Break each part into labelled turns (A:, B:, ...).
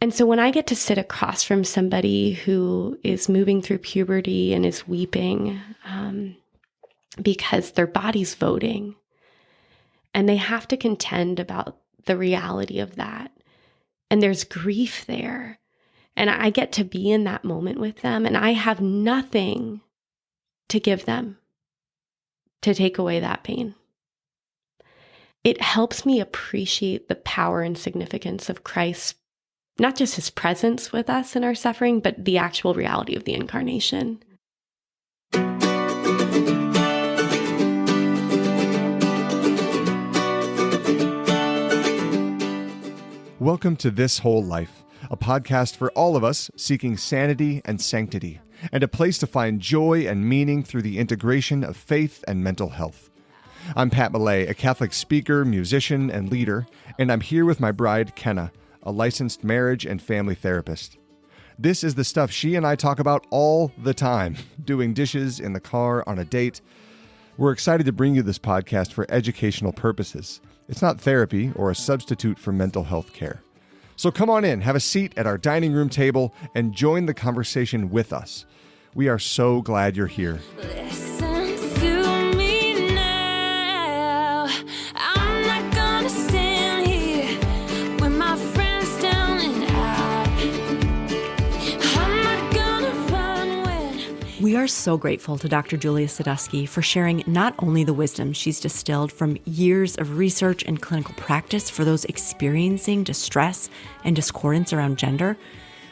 A: And so when I get to sit across from somebody who is moving through puberty and is weeping because their body's voting, and they have to contend about the reality of that, and there's grief there, and I get to be in that moment with them, and I have nothing to give them to take away that pain. It helps me appreciate the power and significance of Christ, not just his presence with us in our suffering, but the actual reality of the incarnation.
B: Welcome to This Whole Life, a podcast for all of us seeking sanity and sanctity, and a place to find joy and meaning through the integration of faith and mental health. I'm Pat Millay, a Catholic speaker, musician, and leader, and I'm here with my bride, Kenna, a licensed marriage and family therapist. This is the stuff she and I talk about all the time, doing dishes, in the car, on a date. We're excited to bring you this podcast for educational purposes. It's not therapy or a substitute for mental health care. So come on in, have a seat at our dining room table, and join the conversation with us. We are so glad you're here.
C: We are so grateful to Dr. Julia Sadusky for sharing not only the wisdom she's distilled from years of research and clinical practice for those experiencing distress and discordance around gender,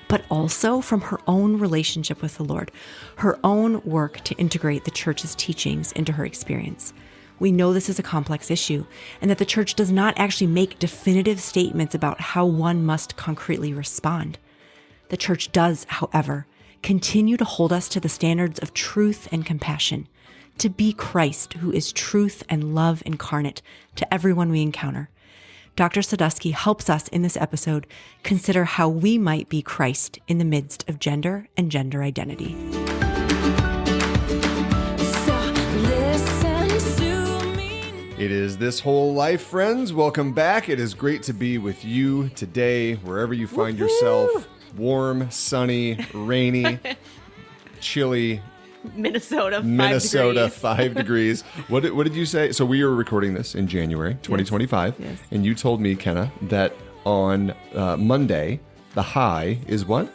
C: but also from her own relationship with the Lord, her own work to integrate the Church's teachings into her experience. We know this is a complex issue and that the Church does not actually make definitive statements about how one must concretely respond. The Church does, however, continue to hold us to the standards of truth and compassion, to be Christ, who is truth and love incarnate, to everyone we encounter. Dr. Sadusky helps us in this episode consider how we might be Christ in the midst of gender and gender identity.
B: It is This Whole Life, friends. Welcome back. It is great to be with you today, wherever you find yourself. Warm, sunny, rainy, chilly.
C: Minnesota,
B: 5 degrees. What did you say? So we were recording this in January 2025,
C: Yes.
B: And you told me, Kenna, that on Monday, the high is what?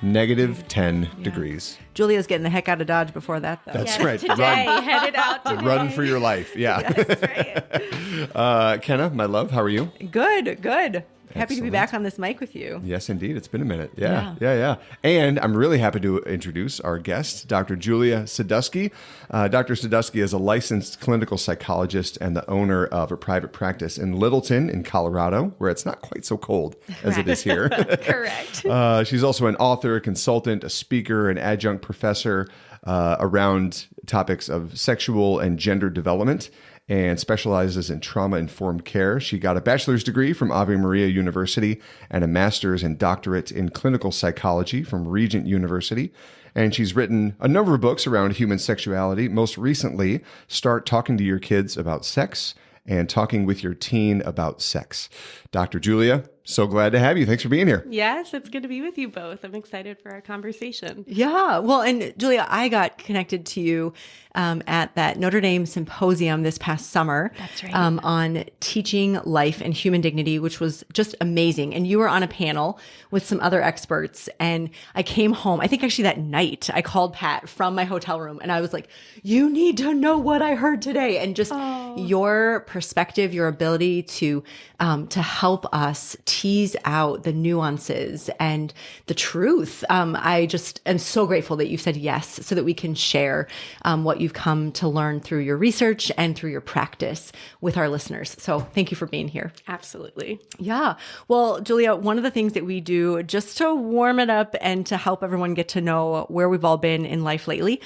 C: Negative
B: 10 degrees.
C: Julia's getting the heck out of Dodge before that, though.
B: That's right.
A: Today, headed out today.
B: Run for your life. Yeah.
A: That's right.
B: Kenna, my love, how are you?
C: Good. Happy to be
B: Excellent.
C: back on this mic with you.
B: Yes, indeed. It's been a minute. Yeah. And I'm really happy to introduce our guest, Dr. Julia Sadusky. Dr. Sadusky is a licensed clinical psychologist and the owner of a private practice in Littleton in Colorado, where it's not quite so cold as it is here.
A: Correct.
B: She's also an author, a consultant, a speaker, an adjunct professor around topics of sexual and gender development, and specializes in trauma-informed care. She got a bachelor's degree from Ave Maria University and a master's and doctorate in clinical psychology from Regent University. And she's written a number of books around human sexuality. Most recently, Start Talking to Your Kids About Sex and Talking with Your Teen About Sex. Dr. Julia, so glad to have you. Thanks for being here.
A: Yes, it's good to be with you both. I'm excited for our conversation.
C: Yeah. Well, and Julia, I got connected to you at that Notre Dame symposium this past summer.
A: That's right.
C: On teaching life and human dignity, which was just amazing. And you were on a panel with some other experts. And I came home, I think actually that night, I called Pat from my hotel room and I was like, you need to know what I heard today. And just your perspective, your ability to help us tease out the nuances and the truth. I just am so grateful that you said yes so that we can share what you've come to learn through your research and through your practice with our listeners. So thank you for being here.
A: Absolutely.
C: Yeah. Well, Julia, one of the things that we do just to warm it up and to help everyone get to know where we've all been in life lately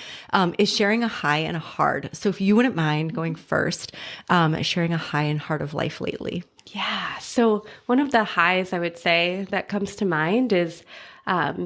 C: is sharing a high and a hard. So if you wouldn't mind going first, sharing a high and hard of life lately.
A: Yeah. So one of the highs I would say that comes to mind is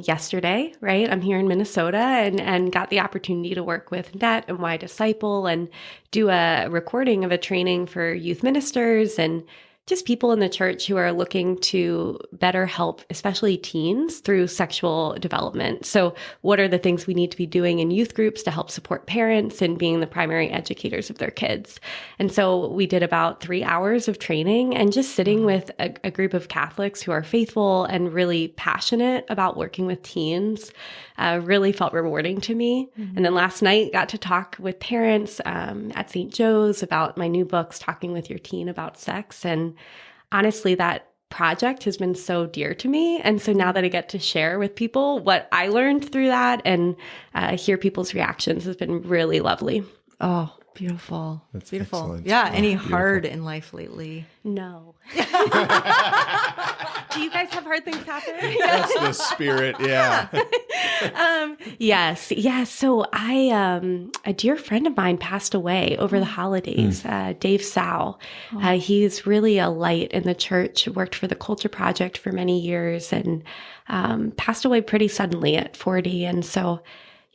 A: yesterday, right? I'm here in Minnesota and got the opportunity to work with NET and Y Disciple and do a recording of a training for youth ministers and just people in the church who are looking to better help, especially teens, through sexual development. So what are the things we need to be doing in youth groups to help support parents in being the primary educators of their kids? And so we did about 3 hours of training and just sitting with a group of Catholics who are faithful and really passionate about working with teens really felt rewarding to me. And then last night got to talk with parents at St. Joe's about my new books, Talking with Your Teen About Sex. And honestly, that project has been so dear to me. And so now that I get to share with people what I learned through that and hear people's reactions has been really lovely.
C: Oh, beautiful.
B: That's
C: beautiful.
B: excellent.
C: Yeah.
B: Oh,
C: Any
B: beautiful.
C: hard in life lately?
A: No. Do you guys have hard things happen?
B: That's the spirit. Yeah.
A: Yes. So a dear friend of mine passed away over the holidays, Dave Sow. He's really a light in the church, worked for the Culture Project for many years and passed away pretty suddenly at 40. And so,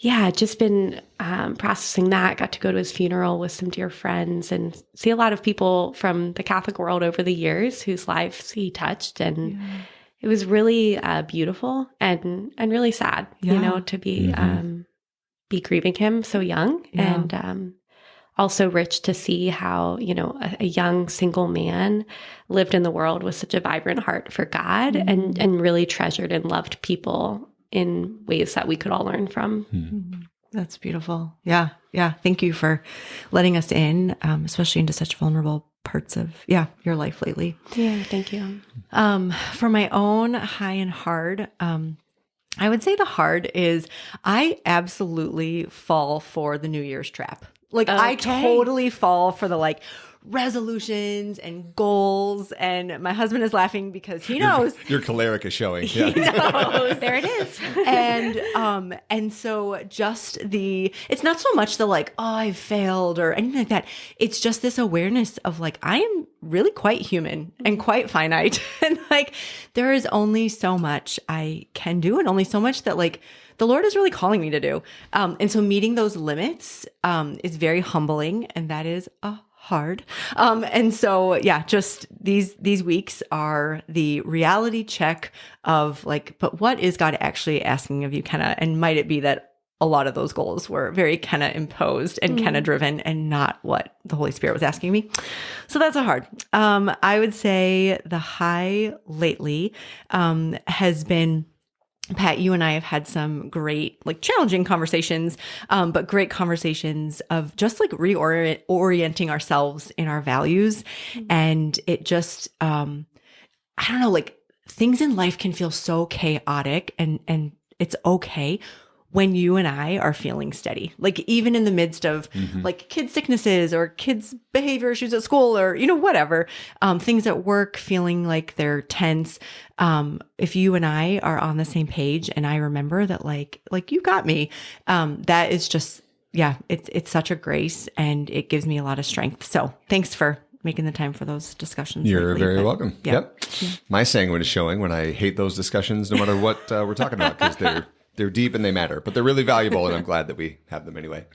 A: yeah, just been processing that. Got to go to his funeral with some dear friends and see a lot of people from the Catholic world over the years whose lives he touched. And it was really beautiful and really sad, to be grieving him so young.
C: Yeah.
A: And also rich to see how, a young single man lived in the world with such a vibrant heart for God and really treasured and loved people in ways that we could all learn from.
C: That's beautiful. Yeah. Yeah. Thank you for letting us in, especially into such vulnerable parts of, your life lately.
A: Yeah. Thank you.
C: For my own high and hard, I would say the hard is I absolutely fall for the New Year's trap. I totally fall for the resolutions and goals. And my husband is laughing because he knows.
B: Your choleric is showing.
C: He knows.
A: There it is.
C: And so just it's not so much the I failed or anything like that. It's just this awareness of I am really quite human and quite finite. And there is only so much I can do and only so much that the Lord is really calling me to do. And so meeting those limits is very humbling, and that is hard. And so, just these weeks are the reality check of but what is God actually asking of you and might it be that a lot of those goals were very imposed and driven and not what the Holy Spirit was asking me. So that's a hard. I would say the high lately has been, Pat, you and I have had some great, challenging conversations, but great conversations of just reorienting ourselves in our values. And it just, I don't know, things in life can feel so chaotic and it's okay when you and I are feeling steady, even in the midst of kids' sicknesses or kids' behavior issues at school or, whatever, things at work feeling like they're tense. If you and I are on the same page and I remember that you got me, that is just, it's such a grace and it gives me a lot of strength. So thanks for making the time for those discussions.
B: You're
C: lately,
B: very welcome. Yep. My sanguine is showing when I hate those discussions, no matter what we're talking about, because they're deep and they matter, but they're really valuable, and I'm glad that we have them anyway.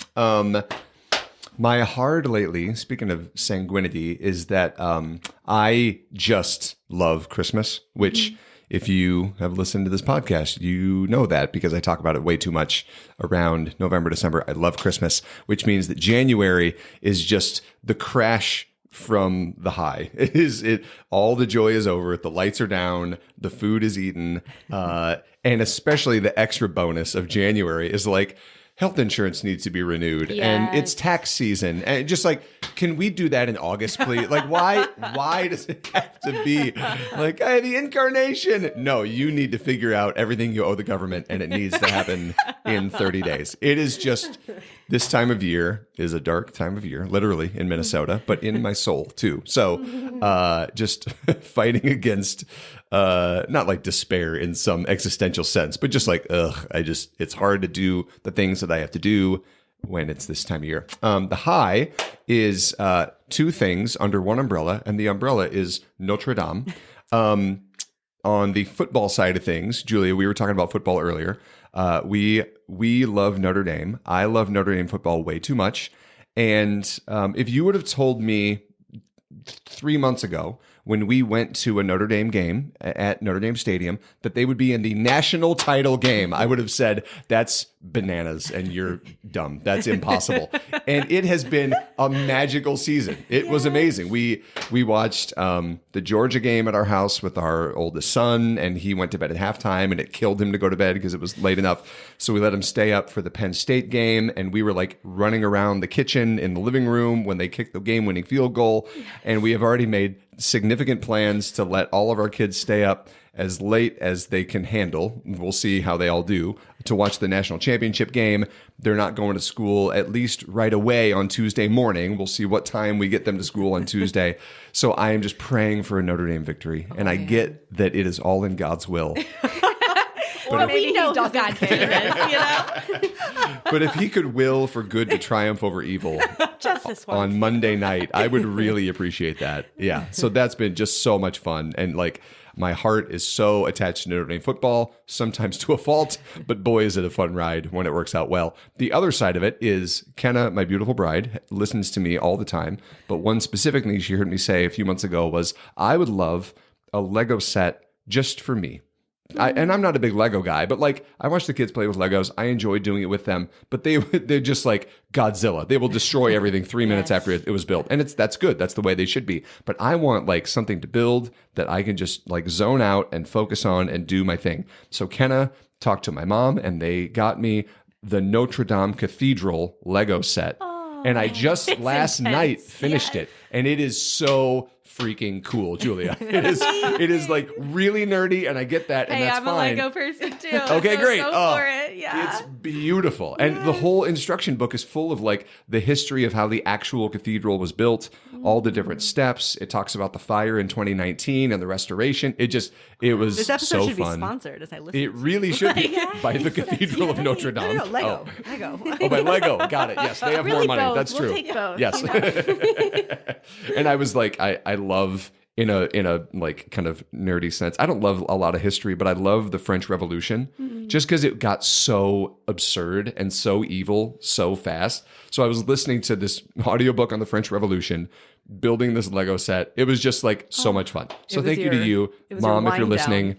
B: My hard lately, speaking of sanguinity, is that I just love Christmas, which if you have listened to this podcast, you know that because I talk about it way too much around November, December. I love Christmas, which means that January is just the crash from the high. All the joy is over. The lights are down. The food is eaten. And especially the extra bonus of January is health insurance needs to be renewed and it's tax season. And just can we do that in August, please? Why does it have to be hey, the incarnation? No, you need to figure out everything you owe the government and it needs to happen in 30 days. It is just, this time of year is a dark time of year, literally in Minnesota, but in my soul too. So just fighting against, not despair in some existential sense, but just it's hard to do the things that I have to do when it's this time of year. The high is two things under one umbrella, and the umbrella is Notre Dame. On the football side of things, Julia, we were talking about football earlier. We love Notre Dame. I love Notre Dame football way too much. And if you would have told me 3 months ago when we went to a Notre Dame game at Notre Dame Stadium, that they would be in the national title game, I would have said, that's bananas and you're dumb. That's impossible. And it has been a magical season. It was amazing. We watched the Georgia game at our house with our oldest son, and he went to bed at halftime, and it killed him to go to bed because it was late enough. So we let him stay up for the Penn State game, and we were like running around the kitchen in the living room when they kicked the game-winning field goal. And we have already made significant plans to let all of our kids stay up as late as they can handle. We'll see how they all do to watch the national championship game. They're not going to school at least right away on Tuesday morning. We'll see what time we get them to school on Tuesday. So I am just praying for a Notre Dame victory. And I get that it is all in God's will.
A: Or we know who God's favorite is, you know?
B: But if he could will for good to triumph over evil
A: Just this one.
B: on Monday night, I would really appreciate that. Yeah. So that's been just so much fun. And like, my heart is so attached to Notre Dame football, sometimes to a fault, but boy, is it a fun ride when it works out well. The other side of it is Kenna, my beautiful bride, listens to me all the time. But one specific thing she heard me say a few months ago was, I would love a Lego set just for me. And I'm not a big Lego guy, but like I watch the kids play with Legos. I enjoy doing it with them, but they're just like Godzilla. They will destroy everything 3 minutes after it was built. And that's good. That's the way they should be. But I want like something to build that I can just like zone out and focus on and do my thing. So Kenna talked to my mom, and they got me the Notre Dame Cathedral Lego set. And I just last night finished it. And it is so freaking cool, Julia. It is like really nerdy, and I get that, and that's
A: I'm
B: fine.
A: a Lego person too.
B: Okay, great.
A: Go for it. Yeah.
B: It's beautiful. And the whole instruction book is full of like the history of how the actual cathedral was built, all the different steps. It talks about the fire in 2019 and the restoration. It was
C: This episode
B: so
C: should
B: fun.
C: be sponsored as I listen.
B: It really should be by the Cathedral of Notre Dame.
C: No, Lego. Lego.
B: Oh, by Lego. Got it. Yes, they have
A: Really
B: more money.
A: both.
B: That's
A: We'll
B: true.
A: take both,
B: Yes.
A: you know?
B: And I was like, I love in a like kind of nerdy sense. I don't love a lot of history, but I love the French Revolution just because it got so absurd and so evil so fast. So I was listening to this audiobook on the French Revolution, building this Lego set. It was just like so much fun. So thank you to you, Mom, if you're listening.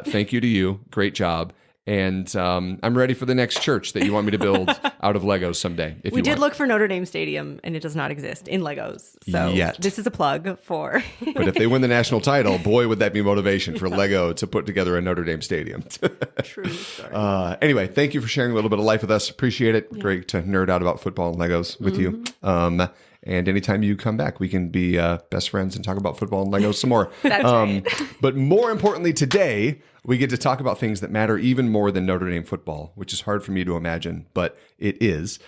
B: Thank you to you. Great job. And I'm ready for the next church that you want me to build out of Legos someday. If
C: We
B: you
C: did
B: want.
C: look for Notre Dame Stadium, and it does not exist in Legos. So
B: Yet.
C: this is a plug for.
B: But if they win the national title, boy, would that be motivation for Lego to put together a Notre Dame stadium.
C: True story.
B: Anyway, thank you for sharing a little bit of life with us. Appreciate it. Great to nerd out about football and Legos with you. And anytime you come back, we can be best friends and talk about football and Legos some more.
A: That's right.
B: But more importantly, today, we get to talk about things that matter even more than Notre Dame football, which is hard for me to imagine, but it is.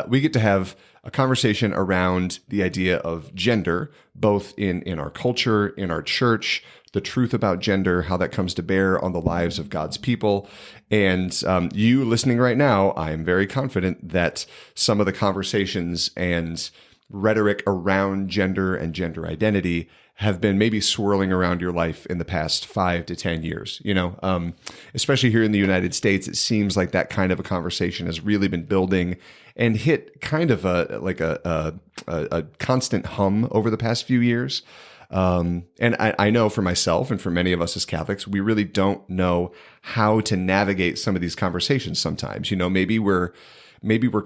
B: We get to have a conversation around the idea of gender, both in our culture, in our church, the truth about gender, how that comes to bear on the lives of God's people. And you listening right now, I am very confident that some of the conversations and rhetoric around gender and gender identity have been maybe swirling around your life in the past 5 to 10 years. You know, especially here in the United States, it seems like that kind of a conversation has really been building and hit kind of a constant hum over the past few years. And I know for myself and for many of us as Catholics, we really don't know how to navigate some of these conversations sometimes. You know, maybe we're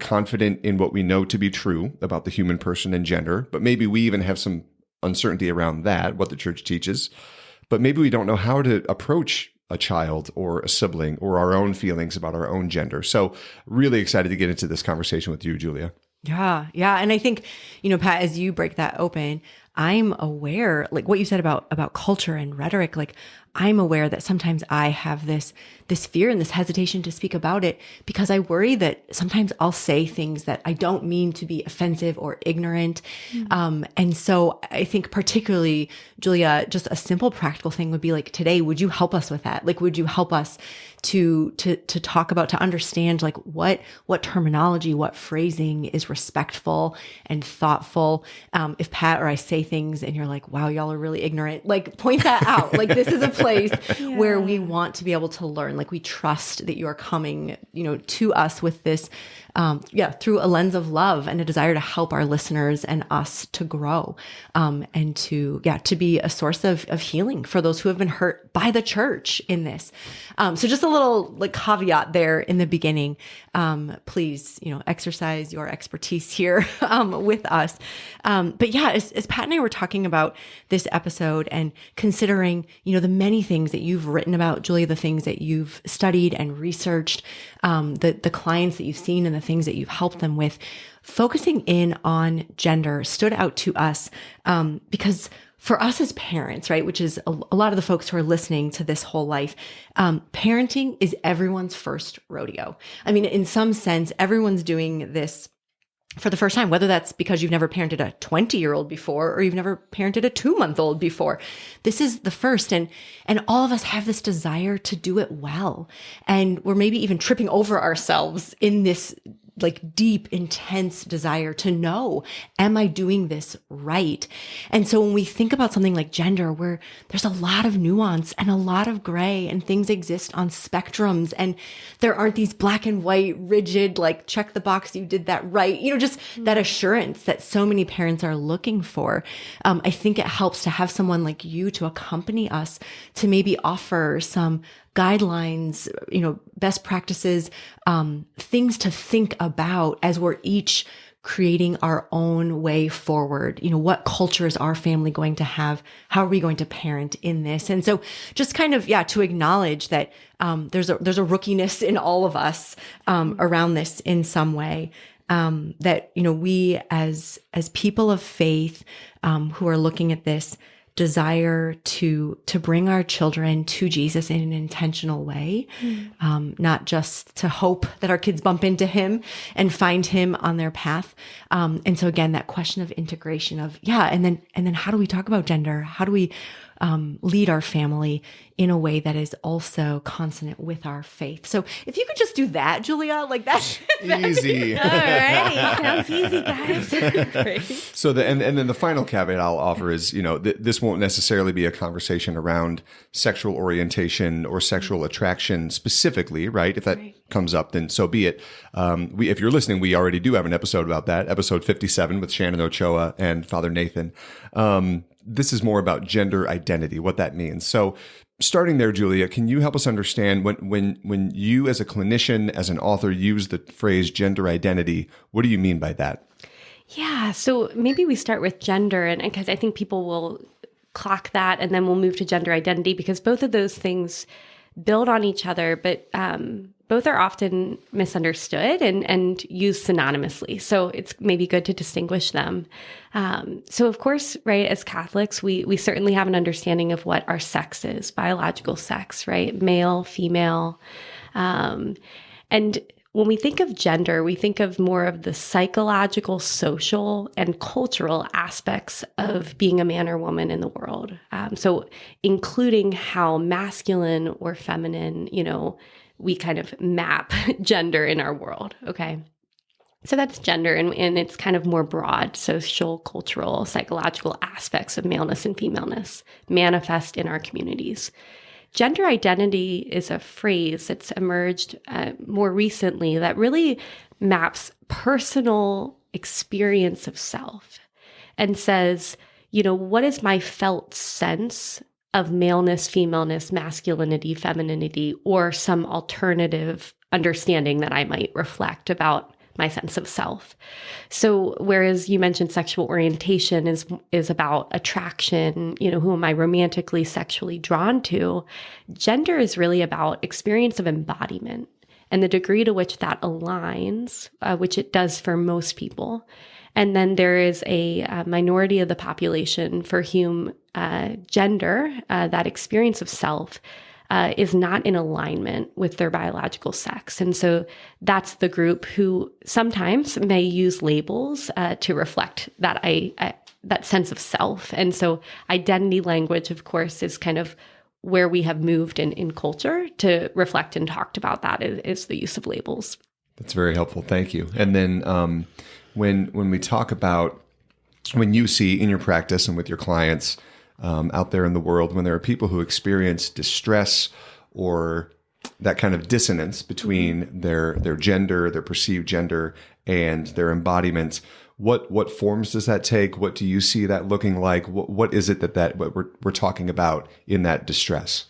B: confident in what we know to be true about the human person and gender, but maybe we even have some uncertainty around that, what the church teaches. But maybe we don't know how to approach a child or a sibling or our own feelings about our own gender. So really excited to get into this conversation with you, Julia.
C: Yeah. And I think, Pat, as you break that open, I'm aware, like what you said about culture and rhetoric, like I'm aware that sometimes I have this fear and this hesitation to speak about it because I worry that sometimes I'll say things that I don't mean to be offensive or ignorant. And so I think particularly, Julia, just a simple practical thing would be like, today, would you help us with that? Like, would you help us to talk about, to understand like what terminology, what phrasing is respectful and thoughtful? If Pat or I say things and you're like, wow, y'all are really ignorant, like point that out. Like this is a place where we want to be able to learn. Like we trust that you are coming, to us with this through a lens of love and a desire to help our listeners and us to grow, and to be a source of healing for those who have been hurt by the church in this. So just a little like caveat there in the beginning. Please, exercise your expertise here, with us. But yeah, as Pat and I were talking about this episode and considering, the many things that you've written about, Julia, the things that you've studied and researched, the clients that you've seen and the things that you've helped them with, focusing in on gender stood out to us, because for us as parents, right, which is a lot of the folks who are listening to This Whole Life, parenting is everyone's first rodeo. I mean, in some sense, everyone's doing this for the first time, whether that's because you've never parented a 20-year-old before or you've never parented a 2-month-old before. This is the first. And all of us have this desire to do it well. And we're maybe even tripping over ourselves in this like deep, intense desire to know, am I doing this right? And so when we think about something like gender, where there's a lot of nuance and a lot of gray and things exist on spectrums, and there aren't these black and white, rigid, like check the box, you did that right. Just that assurance that so many parents are looking for. I think it helps to have someone like you to accompany us to maybe offer some guidelines, best practices, things to think about as we're each creating our own way forward. What culture is our family going to have? How are we going to parent in this? And so just kind of, to acknowledge that there's a rookiness in all of us around this in some way. That, we as people of faith who are looking at this, desire to bring our children to Jesus in an intentional way, not just to hope that our kids bump into him and find him on their path. And so again, that question of integration of, and then how do we talk about gender? How do we lead our family in a way that is also consonant with our faith? So if you could just do that, Julia, like that's
B: easy.
A: All right. Sounds easy, guys.
C: Great.
B: So and then the final caveat I'll offer is, this won't necessarily be a conversation around sexual orientation or sexual attraction specifically, right? If that comes up, then so be it. If you're listening, we already do have an episode about that, episode 57 with Shannon Ochoa and Father Nathan. This is more about gender identity, what that means. So starting there, Julia, can you help us understand when you as a clinician, as an author, use the phrase gender identity, what do you mean by that?
A: Yeah, so maybe we start with gender, and because I think people will clock that, and then we'll move to gender identity, because both of those things build on each other, but both are often misunderstood and used synonymously. So it's maybe good to distinguish them. So of course, right, as Catholics, we certainly have an understanding of what our sex is, biological sex, right? Male, female. And when we think of gender, we think of more of the psychological, social, and cultural aspects of being a man or woman in the world. So including how masculine or feminine, we kind of map gender in our world. Okay. So that's gender, and it's kind of more broad social, cultural, psychological aspects of maleness and femaleness manifest in our communities. Gender identity is a phrase that's emerged more recently that really maps personal experience of self and says, what is my felt sense of maleness, femaleness, masculinity, femininity, or some alternative understanding that I might reflect about my sense of self. So whereas you mentioned sexual orientation is about attraction, who am I romantically, sexually drawn to? Gender is really about experience of embodiment and the degree to which that aligns, which it does for most people. And then there is a minority of the population for whom gender, that experience of self, is not in alignment with their biological sex. And so that's the group who sometimes may use labels to reflect that that sense of self. And so identity language, of course, is kind of where we have moved in culture to reflect and talked about that is the use of labels.
B: That's very helpful. Thank you. And then when we talk about, when you see in your practice and with your clients out there in the world, when there are people who experience distress or that kind of dissonance between their gender, their perceived gender, and their embodiment. What forms does that take? What do you see that looking like? What is it that what we're talking about in that distress?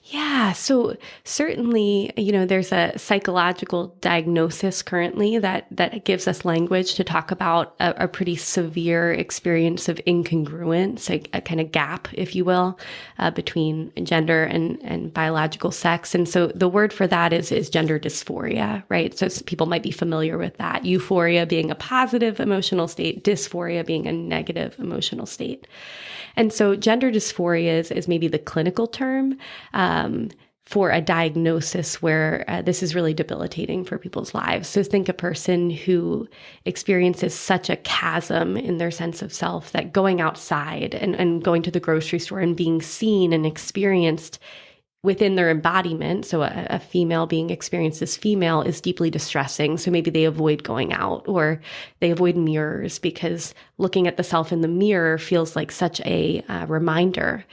A: Yeah, so certainly, there's a psychological diagnosis currently that gives us language to talk about a pretty severe experience of incongruence, a kind of gap, if you will, between gender and biological sex. And so the word for that is gender dysphoria, right? So people might be familiar with that. Euphoria being a positive emotional state, dysphoria being a negative emotional state. And so gender dysphoria is maybe the clinical term for a diagnosis where this is really debilitating for people's lives. So think a person who experiences such a chasm in their sense of self that going outside and going to the grocery store and being seen and experienced within their embodiment, so a female being experienced as female, is deeply distressing. So maybe they avoid going out, or they avoid mirrors because looking at the self in the mirror feels like such a reminder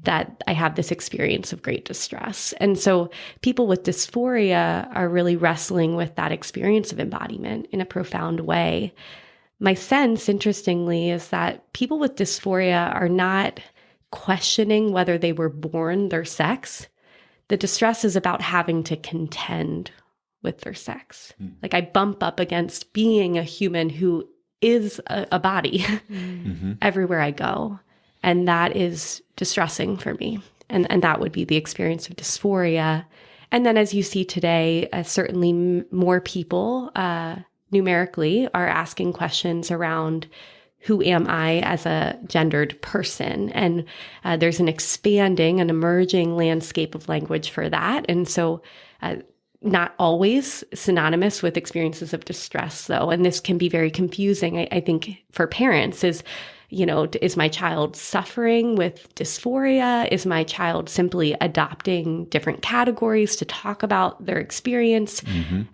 A: that I have this experience of great distress. And so people with dysphoria are really wrestling with that experience of embodiment in a profound way. My sense, interestingly, is that people with dysphoria are not questioning whether they were born their sex. The distress is about having to contend with their sex. Like I bump up against being a human who is a body everywhere I go. And that is distressing for me. And that would be the experience of dysphoria. And then as you see today, certainly more people numerically are asking questions around who am I as a gendered person? And there's an expanding and emerging landscape of language for that. And so not always synonymous with experiences of distress, though. And this can be very confusing, I think, for parents is, is my child suffering with dysphoria? Is my child simply adopting different categories to talk about their experience?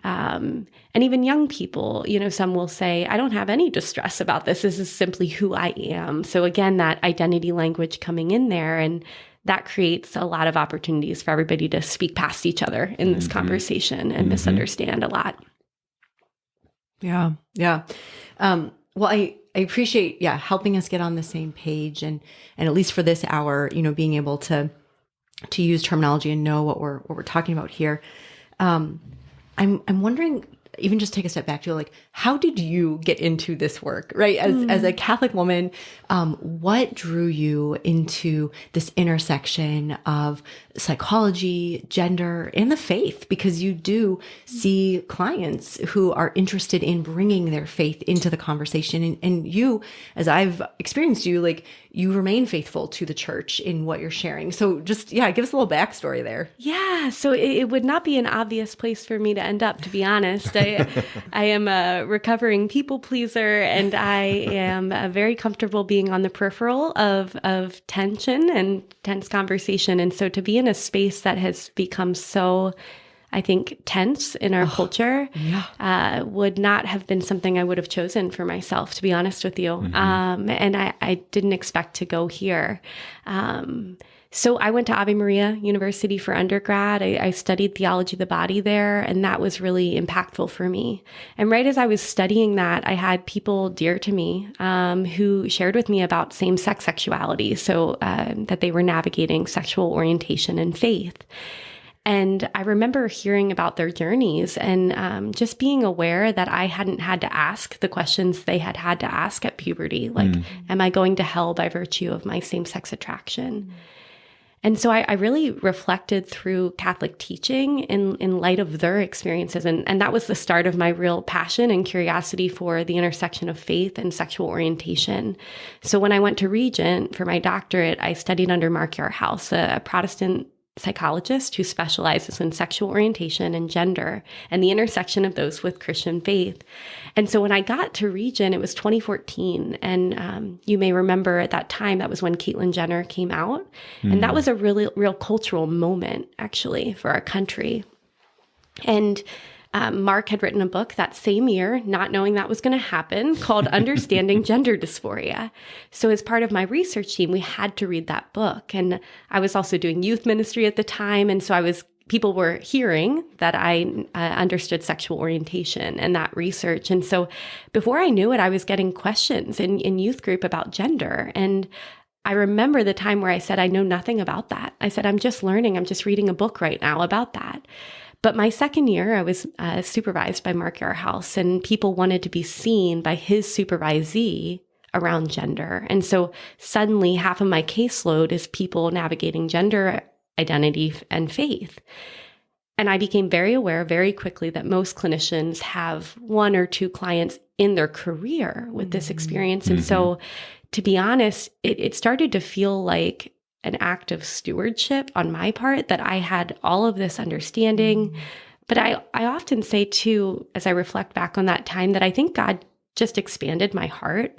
A: And even young people, some will say, I don't have any distress about this. This is simply who I am. So again, that identity language coming in there, and that creates a lot of opportunities for everybody to speak past each other in this conversation and misunderstand a lot.
C: Yeah. Yeah. Well, I appreciate, helping us get on the same page and at least for this hour, being able to use terminology and know what we're talking about here. I'm wondering, even just take a step back to like, how did you get into this work, right? As a Catholic woman, what drew you into this intersection of psychology, gender, and the faith? Because you do see clients who are interested in bringing their faith into the conversation. And you, as I've experienced you, like you remain faithful to the church in what you're sharing. So just, give us a little backstory there.
A: Yeah. So it would not be an obvious place for me to end up, to be honest. I am a recovering people pleaser, and I am very comfortable being on the peripheral of tension and tense conversation. And so to be in a space that has become so, I think, tense in our culture would not have been something I would have chosen for myself, to be honest with you. And I didn't expect to go here. So I went to Ave Maria University for undergrad. I studied theology of the body there, and that was really impactful for me. And right as I was studying that, I had people dear to me who shared with me about same-sex sexuality, so that they were navigating sexual orientation and faith. And I remember hearing about their journeys and just being aware that I hadn't had to ask the questions they had to ask at puberty, like, am I going to hell by virtue of my same-sex attraction? And so I really reflected through Catholic teaching in light of their experiences. And that was the start of my real passion and curiosity for the intersection of faith and sexual orientation. So when I went to Regent for my doctorate, I studied under Mark Yarhouse, a Protestant psychologist who specializes in sexual orientation and gender and the intersection of those with Christian faith. And so when I got to Regent, it was 2014. And you may remember at that time, that was when Caitlyn Jenner came out. And that was a really real cultural moment, actually, for our country. And Mark had written a book that same year, not knowing that was going to happen, called Understanding Gender Dysphoria. So as part of my research team, we had to read that book. And I was also doing youth ministry at the time. And so I was people were hearing that I understood sexual orientation and that research. And so before I knew it, I was getting questions in youth group about gender. And I remember the time where I said, I know nothing about that. I said, I'm just learning. I'm just reading a book right now about that. But my second year, I was supervised by Mark Yarhouse, and people wanted to be seen by his supervisee around gender. And so suddenly half of my caseload is people navigating gender identity and faith. And I became very aware very quickly that most clinicians have one or two clients in their career with this experience. And so, to be honest, it started to feel like an act of stewardship on my part that I had all of this understanding. But I often say too, as I reflect back on that time, that I think God just expanded my heart.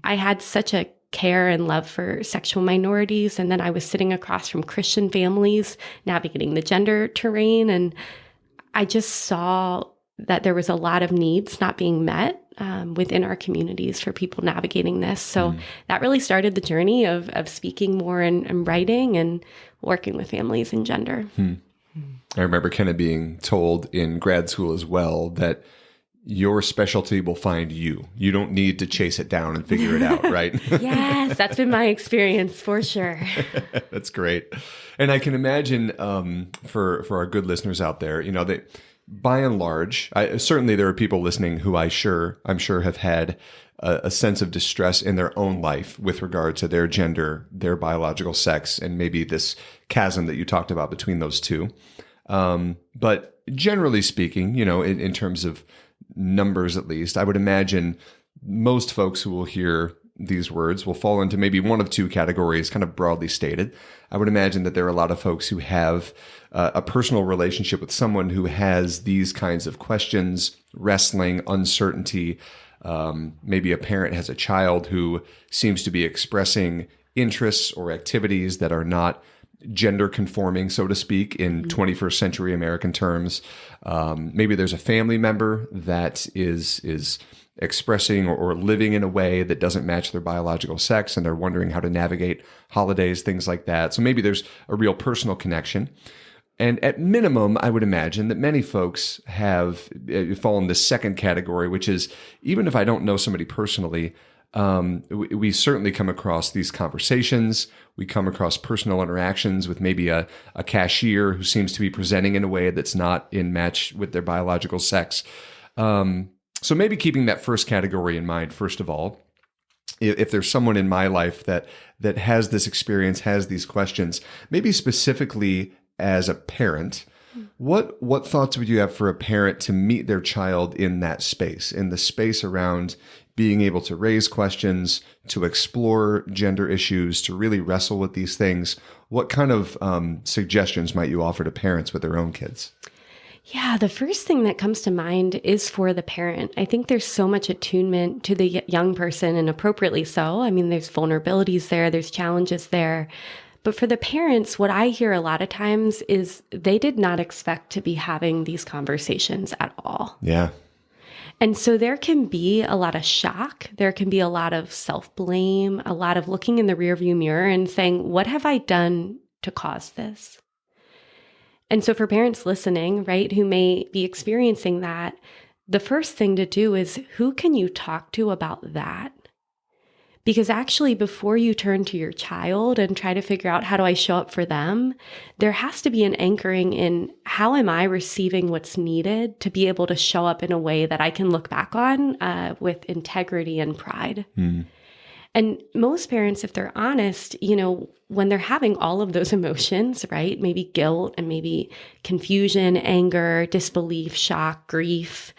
A: I had such a care and love for sexual minorities. And then I was sitting across from Christian families navigating the gender terrain. And I just saw that there was a lot of needs not being met within our communities for people navigating this. So that really started the journey of speaking more and writing and working with families in gender.
B: I remember kind of being told in grad school as well that your specialty will find you. You don't need to chase it down and figure it out, right?
A: Yes, that's been my experience for sure.
B: That's great. And I can imagine for our good listeners out there, that by and large, certainly there are people listening who I'm sure have had a sense of distress in their own life with regard to their gender, their biological sex, and maybe this chasm that you talked about between those two. But generally speaking, in terms of numbers at least, I would imagine most folks who will hear these words will fall into maybe one of two categories, kind of broadly stated. I would imagine that there are a lot of folks who have a personal relationship with someone who has these kinds of questions, wrestling, uncertainty. Maybe a parent has a child who seems to be expressing interests or activities that are not gender conforming, so to speak, in 21st century American terms. Maybe there's a family member that is expressing or living in a way that doesn't match their biological sex, and they're wondering how to navigate holidays, things like that. So maybe there's a real personal connection. And at minimum, I would imagine that many folks have fall in this second category, which is, even if I don't know somebody personally, we certainly come across these conversations. We come across personal interactions with maybe a cashier who seems to be presenting in a way that's not in match with their biological sex. So maybe keeping that first category in mind, first of all, if there's someone in my life that has this experience, has these questions, maybe specifically as a parent, what thoughts would you have for a parent to meet their child in that space, in the space around being able to raise questions, to explore gender issues, to really wrestle with these things? What kind of suggestions might you offer to parents with their own kids?
A: Yeah, the first thing that comes to mind is for the parent. I think there's so much attunement to the young person, and appropriately so. I mean, there's vulnerabilities there, there's challenges there. But for the parents, what I hear a lot of times is they did not expect to be having these conversations at all.
B: Yeah.
A: And so there can be a lot of shock. There can be a lot of self-blame, a lot of looking in the rearview mirror and saying, what have I done to cause this? And so for parents listening, right, who may be experiencing that, the first thing to do is, who can you talk to about that? Because actually, before you turn to your child and try to figure out, how do I show up for them, there has to be an anchoring in, how am I receiving what's needed to be able to show up in a way that I can look back on with integrity and pride. And most parents, if they're honest, when they're having all of those emotions, right, maybe guilt and maybe confusion, anger, disbelief, shock, grief,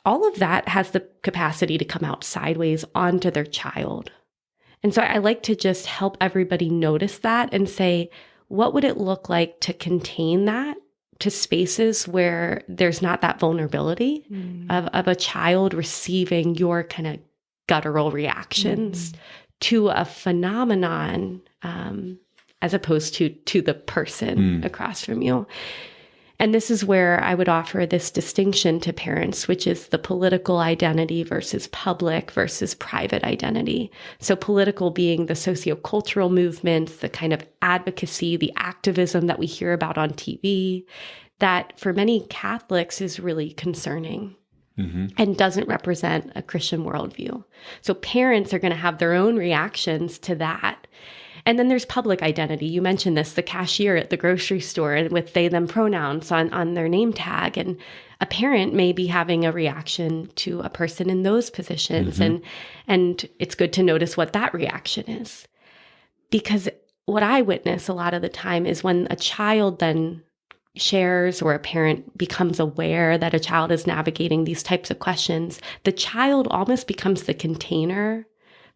A: all of that has the capacity to come out sideways onto their child. And so I like to just help everybody notice that and say, what would it look like to contain that to spaces where there's not that vulnerability of a child receiving your kind of guttural reactions to a phenomenon as opposed to the person across from you. And this is where I would offer this distinction to parents, which is the political identity versus public versus private identity. So political being the sociocultural movements, the kind of advocacy, the activism that we hear about on TV, that for many Catholics is really concerning. And doesn't represent a Christian worldview. So parents are going to have their own reactions to that. And then there's public identity. You mentioned this, the cashier at the grocery store with they, them pronouns on their name tag. And a parent may be having a reaction to a person in those positions. And it's good to notice what that reaction is. Because what I witness a lot of the time is when a child then shares or a parent becomes aware that a child is navigating these types of questions, the child almost becomes the container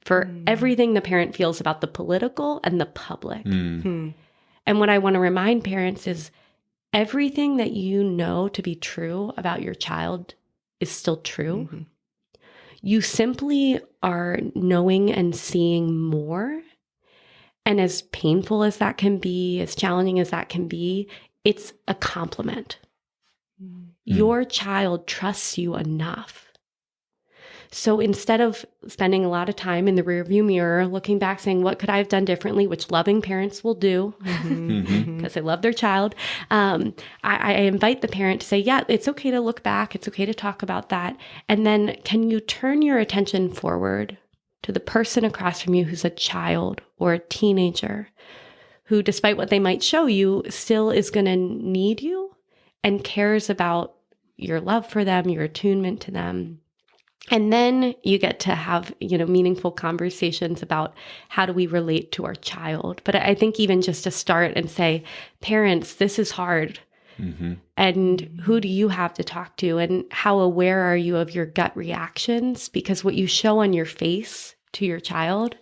A: for everything the parent feels about the political and the public. And what I want to remind parents is everything that you know to be true about your child is still true. You simply are knowing and seeing more. And as painful as that can be, as challenging as that can be, it's a compliment. Your child trusts you enough. So instead of spending a lot of time in the rearview mirror, looking back, saying, what could I have done differently, which loving parents will do because they love their child, I invite the parent to say, yeah, it's okay to look back. It's okay to talk about that. And then can you turn your attention forward to the person across from you who's a child or a teenager who, despite what they might show you, still is going to need you and cares about your love for them, your attunement to them. And then you get to have, meaningful conversations about how do we relate to our child. But I think even just to start and say, parents, this is hard. And who do you have to talk to? And how aware are you of your gut reactions? Because what you show on your face to your child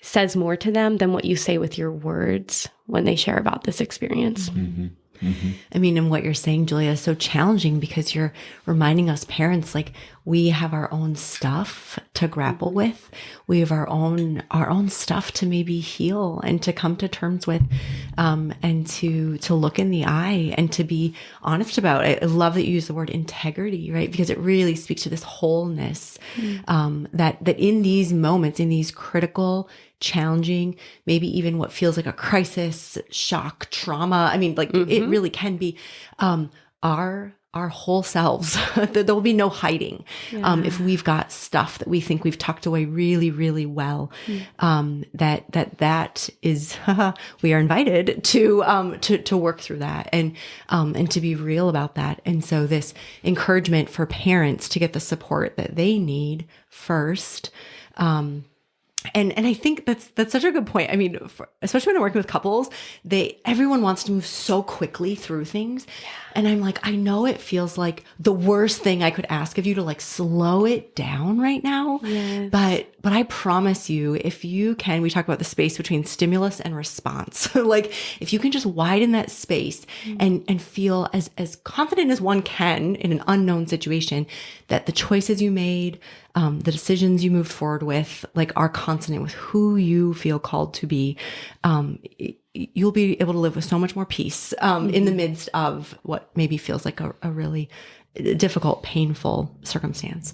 A: says more to them than what you say with your words when they share about this experience.
C: I mean, and what you're saying, Julia, is so challenging because you're reminding us parents, like, we have our own stuff to grapple with. We have our own stuff to maybe heal and to come to terms with, and to look in the eye and to be honest about. I love that you use the word integrity, right? Because it really speaks to this wholeness, that in these moments, in these critical, challenging, maybe even what feels like a crisis, shock, trauma. I mean, like it really can be, our whole selves. There will be no hiding. If we've got stuff that we think we've tucked away really, really well, that is, we are invited to work through that and to be real about that. And so this encouragement for parents to get the support that they need first, and I think that's such a good point. I mean, especially when I'm working with couples, everyone wants to move so quickly through things. And I'm like, I know it feels like the worst thing I could ask of you to like slow it down right now.
A: Yes.
C: But I promise you, if you can, we talk about the space between stimulus and response. Like if you can just widen that space and feel as confident as one can in an unknown situation that the choices you made, the decisions you moved forward with, like are consonant with who you feel called to be, you'll be able to live with so much more peace in the midst of what maybe feels like a really difficult, painful circumstance.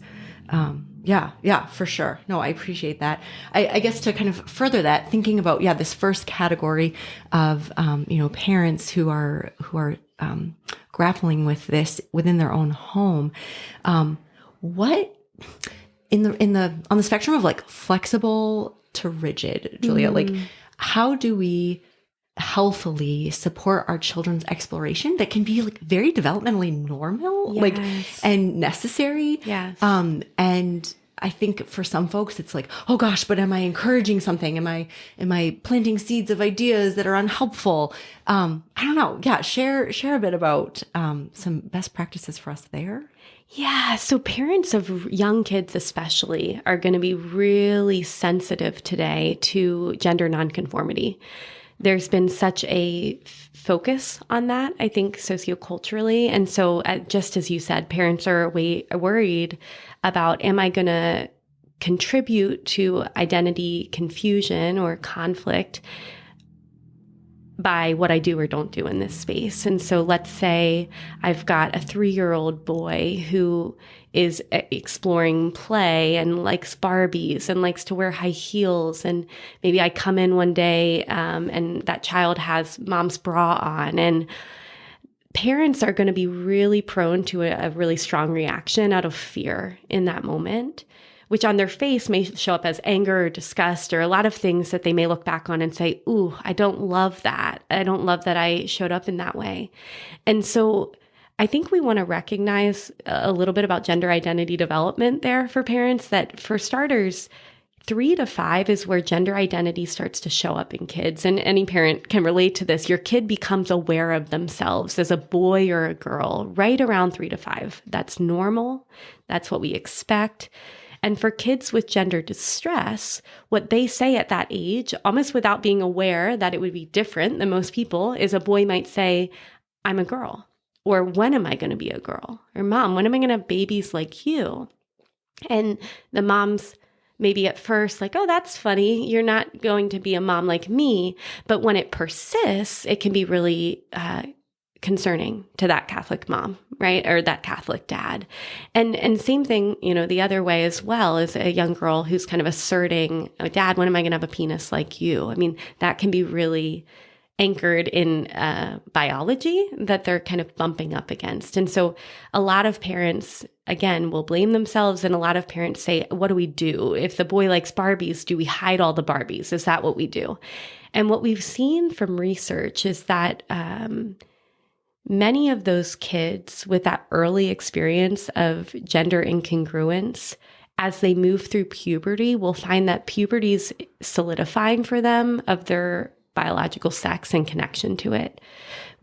C: Yeah, for sure. No, I appreciate that. I guess to kind of further that, thinking about, this first category of, parents who are grappling with this within their own home. What on the spectrum of like flexible to rigid, Julia, like how do we healthily support our children's exploration that can be like very developmentally normal, like, and necessary?
A: Yes.
C: And I think for some folks, it's like, oh gosh, but am I encouraging something? Am I planting seeds of ideas that are unhelpful? I don't know. Yeah. Share a bit about, some best practices for us there.
A: Yeah. So parents of young kids especially are going to be really sensitive today to gender nonconformity. There's been such a focus on that, I think, socioculturally. And so just as you said, parents are worried about, am I going to contribute to identity confusion or conflict by what I do or don't do in this space. And so let's say I've got a 3-year-old boy who is exploring play and likes Barbies and likes to wear high heels. And maybe I come in one day and that child has mom's bra on, and parents are going to be really prone to a really strong reaction out of fear in that moment, which on their face may show up as anger or disgust or a lot of things that they may look back on and say, ooh, I don't love that. I don't love that I showed up in that way. And so I think we want to recognize a little bit about gender identity development there for parents, that for starters, 3 to 5 is where gender identity starts to show up in kids. And any parent can relate to this. Your kid becomes aware of themselves as a boy or a girl right around 3 to 5. That's normal. That's what we expect. And for kids with gender distress, what they say at that age, almost without being aware that it would be different than most people, is a boy might say, I'm a girl. Or when am I going to be a girl? Or mom, when am I going to have babies like you? And the mom's maybe at first like, oh, that's funny. You're not going to be a mom like me. But when it persists, it can be really concerning to that Catholic mom, right? Or that Catholic dad. And same thing, the other way as well, is a young girl who's kind of asserting, oh, Dad, when am I going to have a penis like you? I mean, that can be really anchored in biology that they're kind of bumping up against. And so a lot of parents, again, will blame themselves. And a lot of parents say, what do we do? If the boy likes Barbies, do we hide all the Barbies? Is that what we do? And what we've seen from research is that many of those kids with that early experience of gender incongruence, as they move through puberty, will find that puberty is solidifying for them of their biological sex and connection to it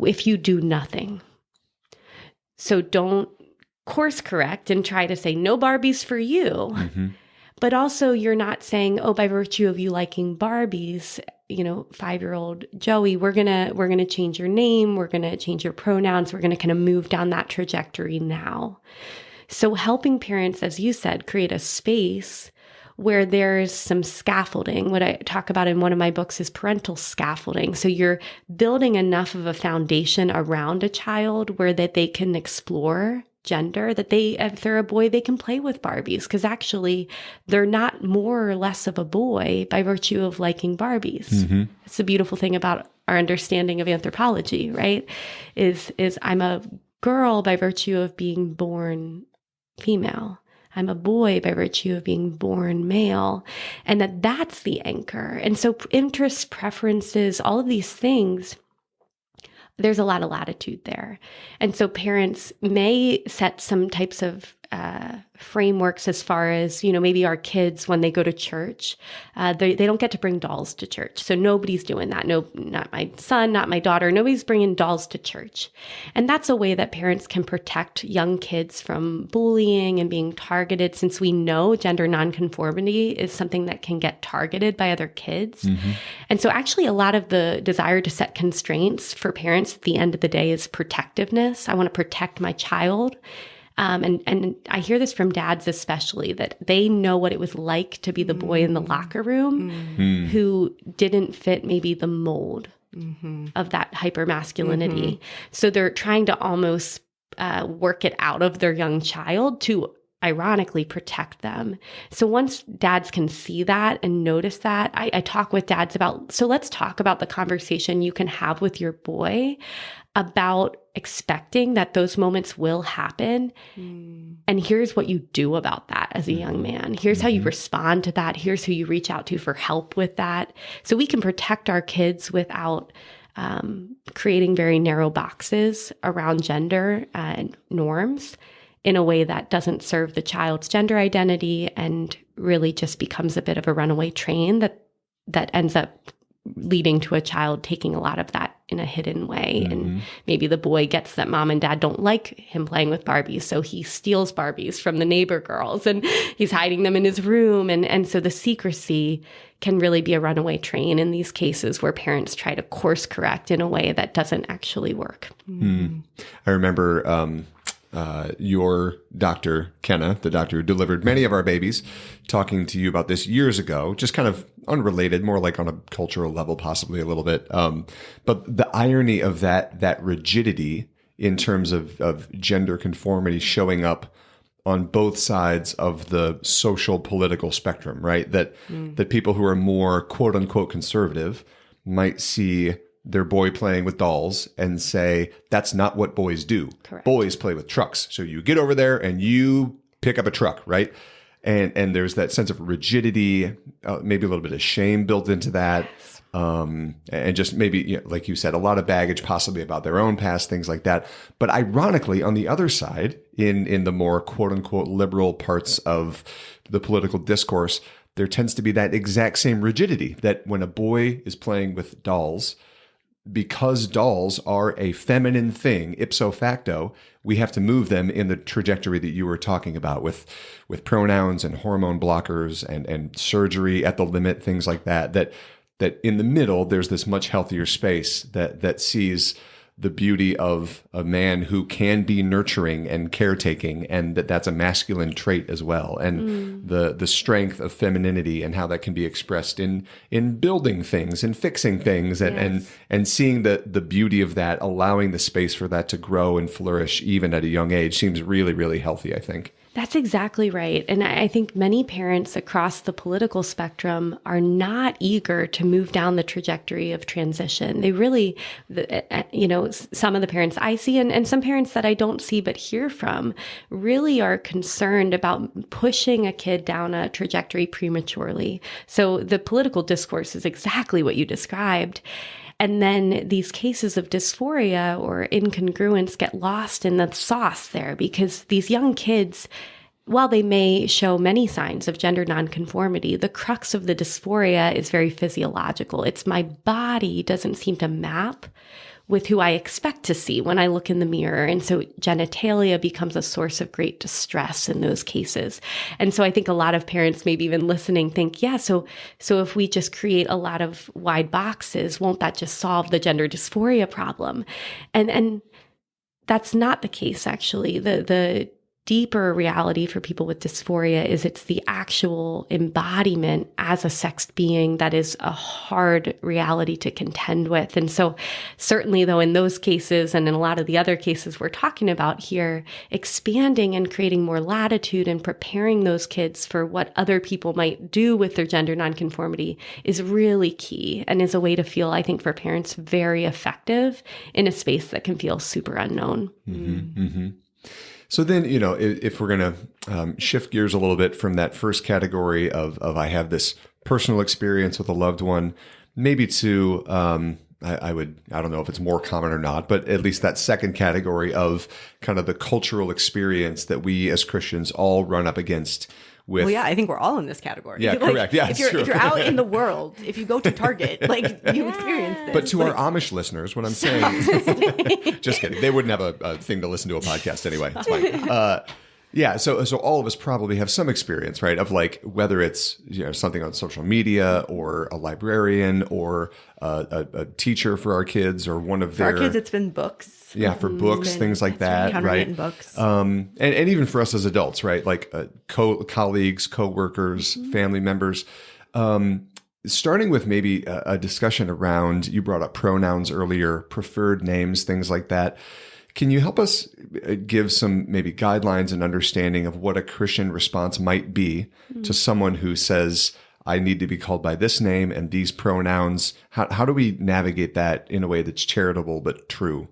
A: if you do nothing. So don't course correct and try to say no Barbies for you. Mm-hmm. But also you're not saying, oh, by virtue of you liking Barbies, 5-year-old Joey, we're going to change your name. We're going to change your pronouns. We're going to kind of move down that trajectory now. So helping parents, as you said, create a space where there's some scaffolding. What I talk about in one of my books is parental scaffolding. So you're building enough of a foundation around a child where that they can explore gender, that if they're a boy, they can play with Barbies, because actually they're not more or less of a boy by virtue of liking Barbies. Mm-hmm. It's the beautiful thing about our understanding of anthropology, right? Is I'm a girl by virtue of being born female. I'm a boy by virtue of being born male, and that's the anchor. And so interests, preferences, all of these things, there's a lot of latitude there. And so parents may set some types of frameworks as far as, maybe our kids, when they go to church, they don't get to bring dolls to church. So nobody's doing that. No, not my son, not my daughter. Nobody's bringing dolls to church. And that's a way that parents can protect young kids from bullying and being targeted, since we know gender nonconformity is something that can get targeted by other kids. Mm-hmm. And so actually a lot of the desire to set constraints for parents at the end of the day is protectiveness. I want to protect my child. And I hear this from dads especially, that they know what it was like to be the boy in the locker room who didn't fit maybe the mold of that hypermasculinity. So they're trying to almost work it out of their young child to ironically protect them. So once dads can see that and notice that, I talk with dads about, so let's talk about the conversation you can have with your boy about expecting that those moments will happen. And here's what you do about that as a young man. Here's how you respond to that. Here's who you reach out to for help with that. So we can protect our kids without creating very narrow boxes around gender and norms in a way that doesn't serve the child's gender identity and really just becomes a bit of a runaway train that ends up leading to a child taking a lot of that in a hidden way. And maybe the boy gets that mom and dad don't like him playing with Barbies, so he steals Barbies from the neighbor girls and he's hiding them in his room. And so the secrecy can really be a runaway train in these cases where parents try to course correct in a way that doesn't actually work.
B: I remember your doctor, Kenna, the doctor who delivered many of our babies, talking to you about this years ago, just kind of unrelated, more like on a cultural level, possibly a little bit. But the irony of that rigidity in terms of gender conformity showing up on both sides of the social political spectrum, right? That people who are more quote unquote conservative might see their boy playing with dolls and say, that's not what boys do.
A: Correct.
B: Boys play with trucks. So you get over there and you pick up a truck, right? And there's that sense of rigidity, maybe a little bit of shame built into that. And just maybe, like you said, a lot of baggage possibly about their own past, things like that. But ironically, on the other side, in the more quote unquote liberal parts of the political discourse, there tends to be that exact same rigidity that when a boy is playing with dolls, because dolls are a feminine thing, ipso facto, we have to move them in the trajectory that you were talking about with pronouns and hormone blockers and surgery at the limit, things like that, that in the middle, there's this much healthier space that sees the beauty of a man who can be nurturing and caretaking, and that's a masculine trait as well. And the strength of femininity and how that can be expressed in building things and fixing things and seeing the beauty of that, allowing the space for that to grow and flourish even at a young age seems really, really healthy, I think.
A: That's exactly right. And I think many parents across the political spectrum are not eager to move down the trajectory of transition. They really, some of the parents I see and some parents that I don't see but hear from really are concerned about pushing a kid down a trajectory prematurely. So the political discourse is exactly what you described. And then these cases of dysphoria or incongruence get lost in the sauce there because these young kids, while they may show many signs of gender nonconformity, the crux of the dysphoria is very physiological. It's my body doesn't seem to map with who I expect to see when I look in the mirror. And so genitalia becomes a source of great distress in those cases. And so I think a lot of parents, maybe even listening, think, so if we just create a lot of wide boxes, won't that just solve the gender dysphoria problem? And that's not the case, actually. The deeper reality for people with dysphoria is it's the actual embodiment as a sexed being that is a hard reality to contend with. And so certainly though, in those cases and in a lot of the other cases we're talking about here, expanding and creating more latitude and preparing those kids for what other people might do with their gender nonconformity is really key and is a way to feel, I think, for parents very effective in a space that can feel super unknown.
B: Mm-hmm, mm-hmm. So then, if we're going to shift gears a little bit from that first category of I have this personal experience with a loved one, maybe to, I don't know if it's more common or not, but at least that second category of kind of the cultural experience that we as Christians all run up against.
C: Well, yeah, I think we're all in this category.
B: Yeah, correct. Yeah,
C: if you're out in the world, if you go to Target, you experience this.
B: But to our Amish listeners, what I'm saying, just kidding. They wouldn't have a thing to listen to a podcast anyway. It's fine. So all of us probably have some experience, right? Of whether it's something on social media or a librarian or a teacher for our kids or one of their...
C: For our kids, it's been books.
B: Yeah, for books, things like that, right?
C: Books.
B: And even for us as adults, right? Colleagues, co-workers, family members. Starting with maybe a discussion around, you brought up pronouns earlier, preferred names, things like that. Can you help us give some maybe guidelines and understanding of what a Christian response might be to someone who says, I need to be called by this name and these pronouns? How do we navigate that in a way that's charitable but true?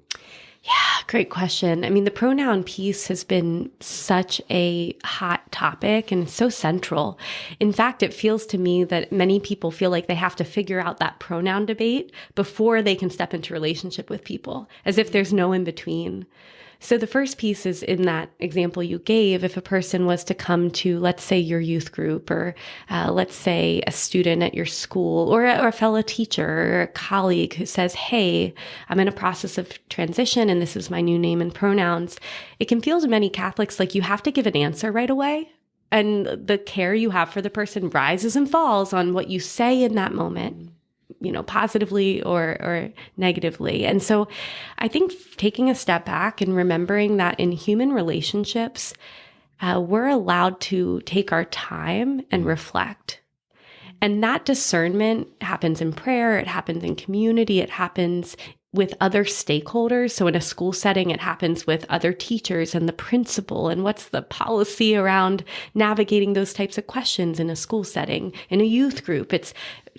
A: Yeah, great question. I mean, the pronoun piece has been such a hot topic and so central. In fact, it feels to me that many people feel like they have to figure out that pronoun debate before they can step into relationship with people, as if there's no in between. So the first piece is in that example you gave, if a person was to come to, let's say, your youth group, or let's say a student at your school, or a fellow teacher or a colleague who says, hey, I'm in a process of transition and this is my new name and pronouns, it can feel to many Catholics like you have to give an answer right away. And the care you have for the person rises and falls on what you say in that moment. positively or negatively. And so I think taking a step back and remembering that in human relationships, we're allowed to take our time and reflect. And that discernment happens in prayer, it happens in community, it happens with other stakeholders. So in a school setting, it happens with other teachers and the principal, and what's the policy around navigating those types of questions in a school setting. In a youth group,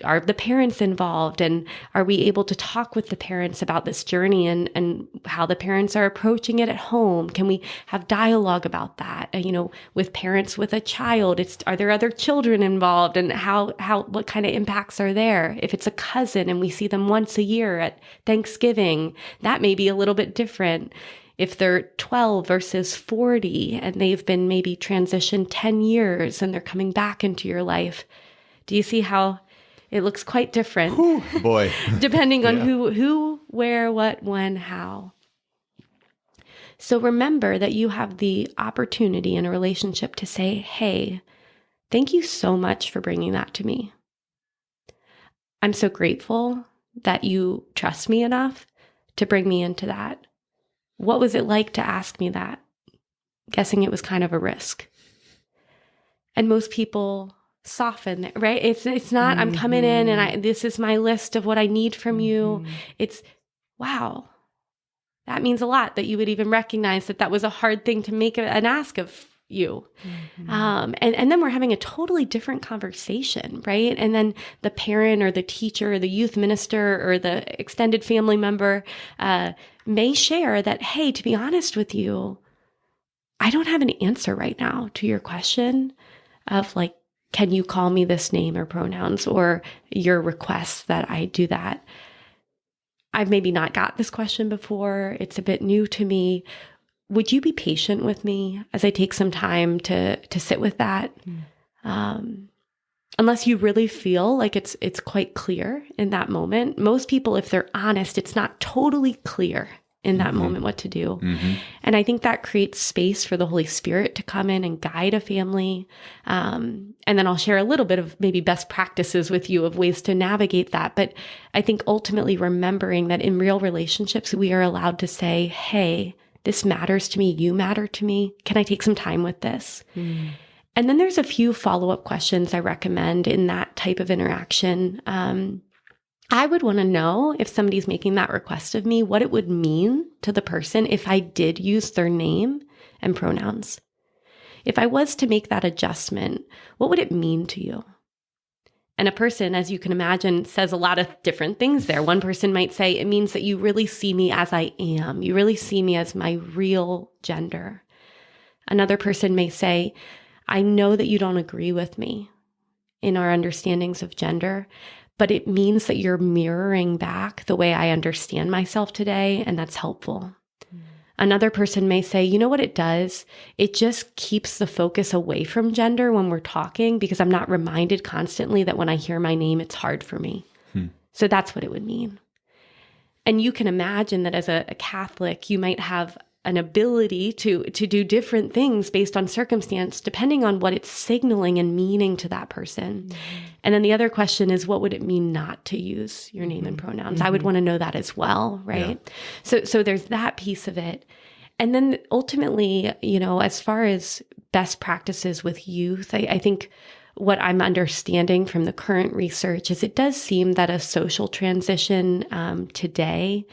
A: are the parents involved, and are we able to talk with the parents about this journey and how the parents are approaching it at home? Can we have dialogue about that? With parents with a child, are there other children involved, and what kind of impacts are there? If it's a cousin and we see them once a year at Thanksgiving, that may be a little bit different. If they're 12 versus 40 and they've been maybe transitioned 10 years and they're coming back into your life, do you see how it looks quite different?
B: Whew, boy.
A: Depending on who, where, what, when, how. So remember that you have the opportunity in a relationship to say, hey, thank you so much for bringing that to me. I'm so grateful that you trust me enough to bring me into that. What was it like to ask me that? Guessing it was kind of a risk. And most people soften, right? It's not, I'm coming in and this is my list of what I need from you. It's, wow, that means a lot that you would even recognize that was a hard thing to make an ask of you. And then we're having a totally different conversation, right? And then the parent or the teacher or the youth minister or the extended family member may share that, hey, to be honest with you, I don't have an answer right now to your question of like, can you call me this name or pronouns, or your request that I do that? I've maybe not got this question before. It's a bit new to me. Would you be patient with me as I take some time to sit with that? Unless you really feel like it's quite clear in that moment. Most people, if they're honest, it's not totally clear in that moment what to do. And I think that creates space for the Holy Spirit to come in and guide a family. And then I'll share a little bit of maybe best practices with you of ways to navigate that. But I think ultimately remembering that in real relationships, we are allowed to say, hey, this matters to me. You matter to me. Can I take some time with this? And then there's a few follow-up questions I recommend in that type of interaction. I would want to know, if somebody's making that request of me, what it would mean to the person if I did use their name and pronouns. If I was to make that adjustment, what would it mean to you? And a person, as you can imagine, says a lot of different things there. One person might say, it means that you really see me as I am. You really see me as my real gender. Another person may say, I know that you don't agree with me in our understandings of gender, but it means that you're mirroring back the way I understand myself today, and that's helpful. Another person may say, you know what it does? It just keeps the focus away from gender when we're talking, because I'm not reminded constantly that when I hear my name, it's hard for me. So that's what it would mean. And you can imagine that as a Catholic, you might have an ability to do different things based on circumstance, depending on what it's signaling and meaning to that person. And then the other question is, what would it mean not to use your name and pronouns? I would want to know that as well, right? Yeah. So there's that piece of it. And then ultimately, as far as best practices with youth, I think what I'm understanding from the current research is it does seem that a social transition today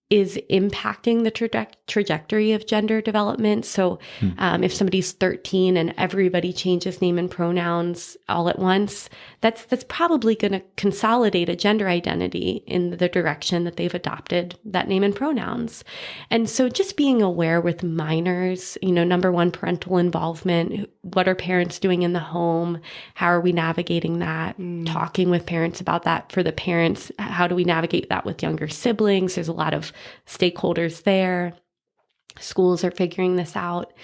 A: is impacting the trajectory of gender development. So if somebody's 13 and everybody changes name and pronouns all at once, that's probably going to consolidate a gender identity in the direction that they've adopted that name and pronouns. And so just being aware with minors, number one, parental involvement. What are parents doing in the home? How are we navigating that? Talking with parents about that. For the parents, how do we navigate that with younger siblings? There's a lot of stakeholders there. Schools are figuring this out.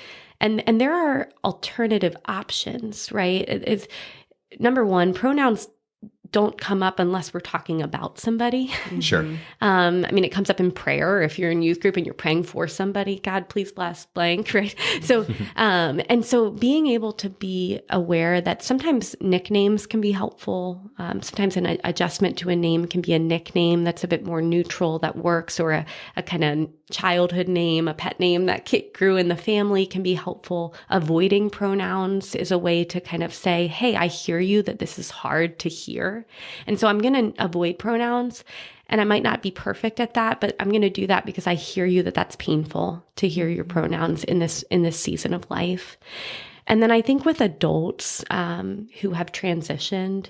A: And there are alternative options, right? It's number one, pronouns don't come up unless we're talking about somebody.
B: Sure.
A: I mean, it comes up in prayer. If you're in youth group and you're praying for somebody, God, please bless blank, right? So, and so being able to be aware that sometimes nicknames can be helpful. Sometimes an adjustment to a name can be a nickname that's a bit more neutral that works, or a kind of childhood name, a pet name that grew in the family can be helpful. Avoiding pronouns is a way to kind of say, hey, I hear you that this is hard to hear. And so I'm going to avoid pronouns. And I might not be perfect at that, but I'm going to do that because I hear you that that's painful to hear your pronouns in this season of life. And then I think with adults who have transitioned,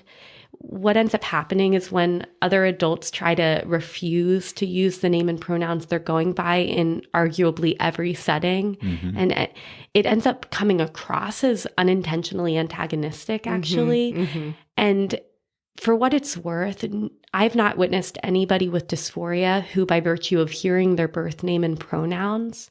A: what ends up happening is when other adults try to refuse to use the name and pronouns they're going by in arguably every setting, and it ends up coming across as unintentionally antagonistic, actually. And for what it's worth, I've not witnessed anybody with dysphoria who, by virtue of hearing their birth name and pronouns,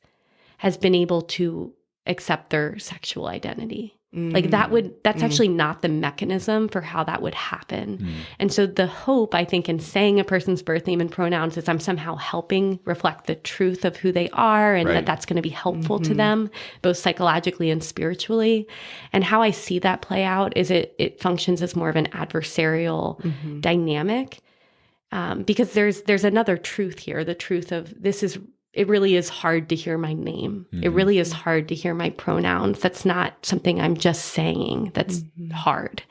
A: has been able to accept their sexual identity. Like that's actually not the mechanism for how that would happen. And so the hope, I think, in saying a person's birth name and pronouns is I'm somehow helping reflect the truth of who they are, and that's going to be helpful to them, both psychologically and spiritually. And how I see that play out is it functions as more of an adversarial dynamic, because there's another truth here, the truth of it really is hard to hear my name. It really is hard to hear my pronouns. That's not something I'm just saying. That's hard.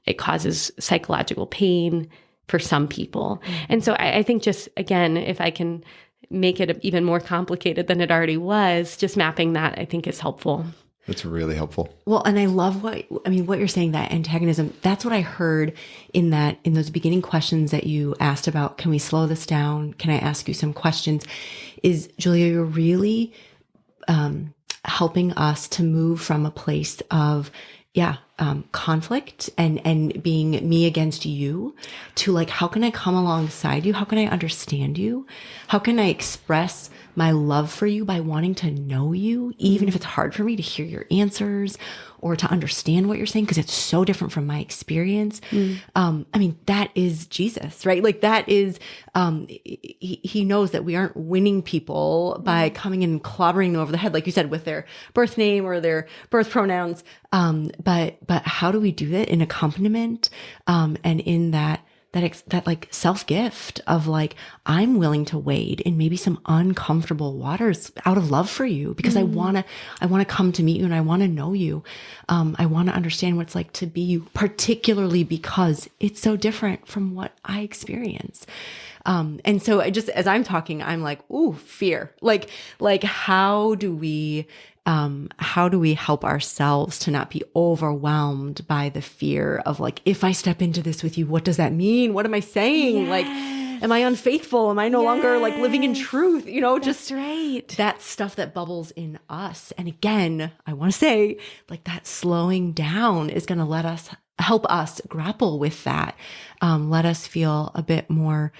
A: It causes psychological pain for some people. And so I think just, again, if I can make it even more complicated than it already was, just mapping that, I think, is helpful.
B: That's really helpful.
C: Well, and I love what you're saying, that antagonism. That's what I heard in those beginning questions that you asked about. Can we slow this down? Can I ask you some questions? Is, Julia, you're really helping us to move from a place of conflict and being me against you to like, how can I come alongside you? How can I understand you? How can I express my love for you by wanting to know you, even if it's hard for me to hear your answers or to understand what you're saying, because it's so different from my experience. I mean, that is Jesus, right? Like that is, he knows that we aren't winning people by coming in and clobbering them over the head, like you said, with their birth name or their birth pronouns. But how do we do that in accompaniment, and in that like self-gift of like, I'm willing to wade in maybe some uncomfortable waters out of love for you, because I want to come to meet you and I want to know you. I want to understand what it's like to be you, particularly because it's so different from what I experience. And so I just, as I'm talking, I'm like, ooh, fear. Like how do we help ourselves to not be overwhelmed by the fear of like, if I step into this with you, what does that mean? What am I saying? Like, am I unfaithful? Am I no longer like living in truth? You know, just right. That stuff that bubbles in us. And again, I want to say like that slowing down is going to help us grapple with that. Let us feel a bit more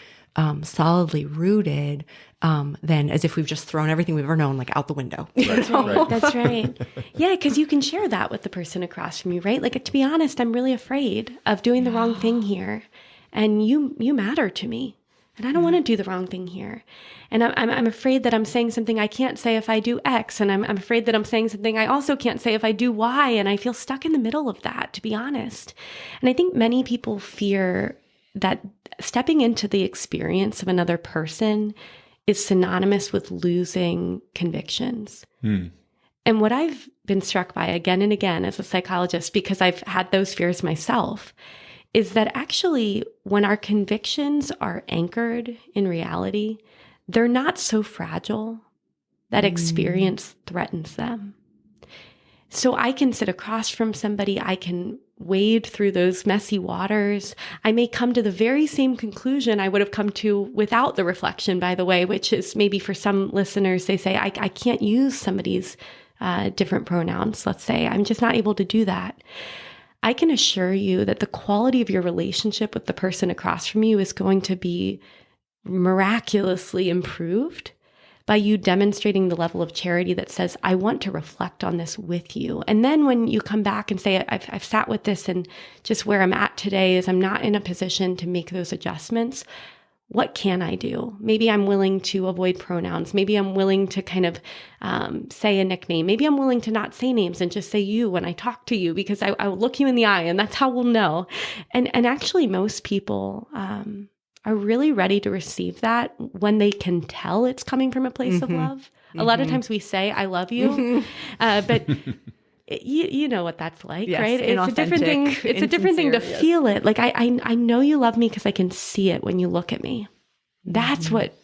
C: solidly rooted, than as if we've just thrown everything we've ever known like out the window.
A: That's right. That's right. Yeah, because you can share that with the person across from you, right? Like, to be honest, I'm really afraid of doing the wrong thing here, and you matter to me, and I don't want to do the wrong thing here, and I'm afraid that I'm saying something I can't say if I do X, and I'm afraid that I'm saying something I also can't say if I do Y, and I feel stuck in the middle of that, to be honest. And I think many people fear that stepping into the experience of another person is synonymous with losing convictions. And what I've been struck by again and again as a psychologist, because I've had those fears myself, is that actually when our convictions are anchored in reality, they're not so fragile that experience threatens them. So I can sit across from somebody, I can wade through those messy waters. I may come to the very same conclusion I would have come to without the reflection, by the way, which is maybe for some listeners, they say, I can't use somebody's different pronouns, let's say. I'm just not able to do that. I can assure you that the quality of your relationship with the person across from you is going to be miraculously improved by you demonstrating the level of charity that says, I want to reflect on this with you. And then when you come back and say, I've sat with this, and just where I'm at today is I'm not in a position to make those adjustments. What can I do? Maybe I'm willing to avoid pronouns. Maybe I'm willing to kind of say a nickname. Maybe I'm willing to not say names and just say you when I talk to you, because I will look you in the eye, and that's how we'll know. And actually most people are really ready to receive that when they can tell it's coming from a place of love. A lot of times we say, I love you, but you know what that's like,
C: yes,
A: right? It's a different thing. It's a different thing to feel it. Like I know you love me because I can see it when you look at me. That's what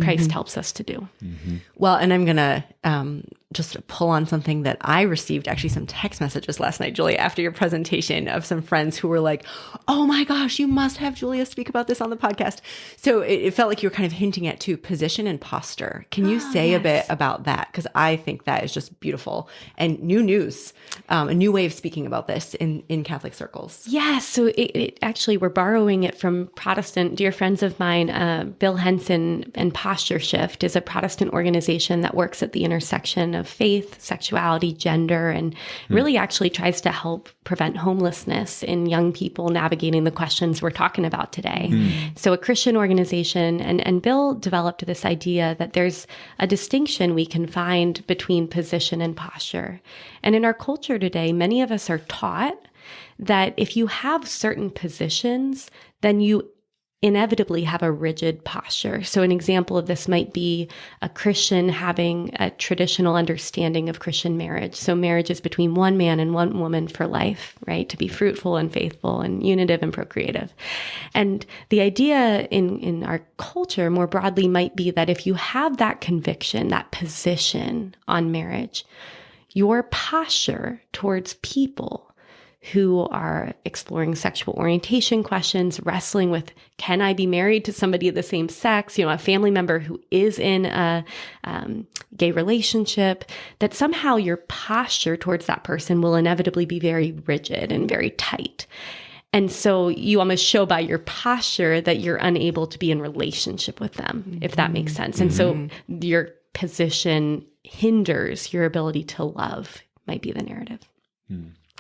A: Christ helps us to do.
C: Well, and I'm going to just pull on something that I received, actually some text messages last night, Julia, after your presentation, of some friends who were like, oh my gosh, you must have Julia speak about this on the podcast. So it felt like you were kind of hinting at too, position and posture. Can you say a bit about that? Because I think that is just beautiful and new news, a new way of speaking about this in Catholic circles.
A: Yeah, so it actually, we're borrowing it from Protestant dear friends of mine. Bill Henson and Posture Shift is a Protestant organization that works at the intersection of faith, sexuality, gender, and really actually tries to help prevent homelessness in young people navigating the questions we're talking about today. So a Christian organization, and Bill developed this idea that there's a distinction we can find between position and posture. And in our culture today, many of us are taught that if you have certain positions, then you inevitably have a rigid posture. So an example of this might be a Christian having a traditional understanding of Christian marriage. So marriage is between one man and one woman for life, right? To be fruitful and faithful and unitive and procreative. And the idea in our culture more broadly might be that if you have that conviction, that position on marriage, your posture towards people who are exploring sexual orientation questions, wrestling with, can I be married to somebody of the same sex? A family member who is in a gay relationship, that somehow your posture towards that person will inevitably be very rigid and very tight. And so you almost show by your posture that you're unable to be in relationship with them, if that makes sense. And so your position hinders your ability to love, might be the narrative.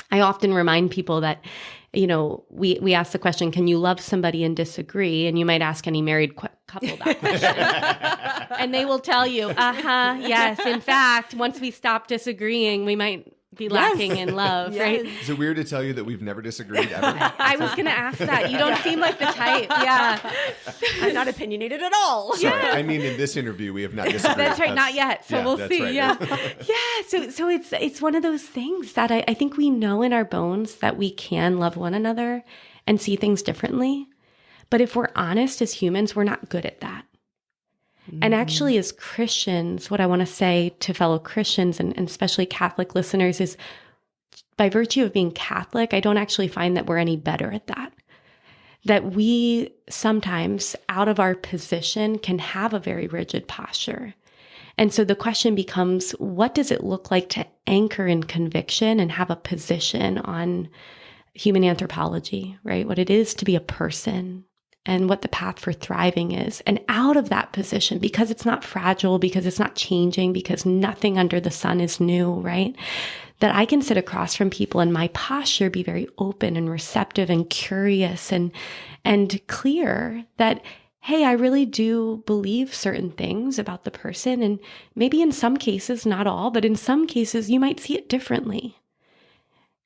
A: I often remind people that, we ask the question, can you love somebody and disagree? And you might ask any married couple that question. And they will tell you, yes. In fact, once we stop disagreeing, we might be lacking in love, right?
B: Is it weird to tell you that we've never disagreed ever?
A: I was going to ask that. You don't seem like the type. Yeah.
C: I'm not opinionated at all.
B: Sorry, I mean, in this interview, we have not disagreed.
A: That's right. Not yet. So we'll see. Right. Yeah. So it's one of those things that I think we know in our bones that we can love one another and see things differently. But if we're honest as humans, we're not good at that. And actually, as Christians, what I want to say to fellow Christians and especially Catholic listeners is, by virtue of being Catholic, I don't actually find that we're any better at that. That we sometimes, out of our position, can have a very rigid posture. And so the question becomes, what does it look like to anchor in conviction and have a position on human anthropology, right? What it is to be a person, and what the path for thriving is. And out of that position, because it's not fragile, because it's not changing, because nothing under the sun is new, right? That I can sit across from people and my posture be very open and receptive and curious and clear that, hey, I really do believe certain things about the person. And maybe in some cases, not all, but in some cases, you might see it differently.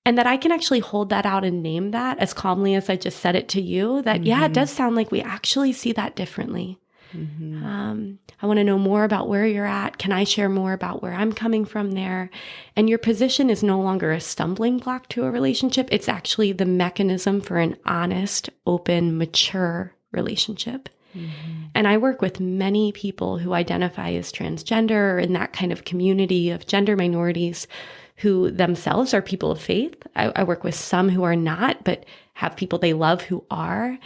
A: And that I can actually hold that out and name that as calmly as I just said it to you, that, yeah, it does sound like we actually see that differently. I want to know more about where you're at. Can I share more about where I'm coming from there? And your position is no longer a stumbling block to a relationship. It's actually the mechanism for an honest, open, mature relationship. And I work with many people who identify as transgender or in that kind of community of gender minorities who themselves are people of faith. I work with some who are not, but have people they love who are.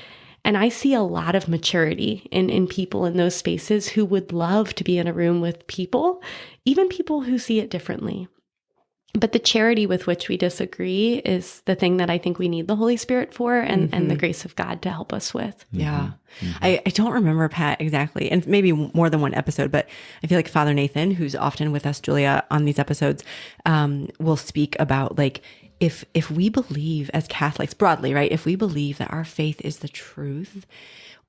A: And I see a lot of maturity in people in those spaces who would love to be in a room with people, even people who see it differently. But the charity with which we disagree is the thing that I think we need the Holy Spirit for, and the grace of God to help us with.
C: Yeah. I don't remember, Pat, exactly, and maybe more than one episode, but I feel like Father Nathan, who's often with us, Julia, on these episodes, will speak about like, if we believe as Catholics broadly, right? If we believe that our faith is the truth,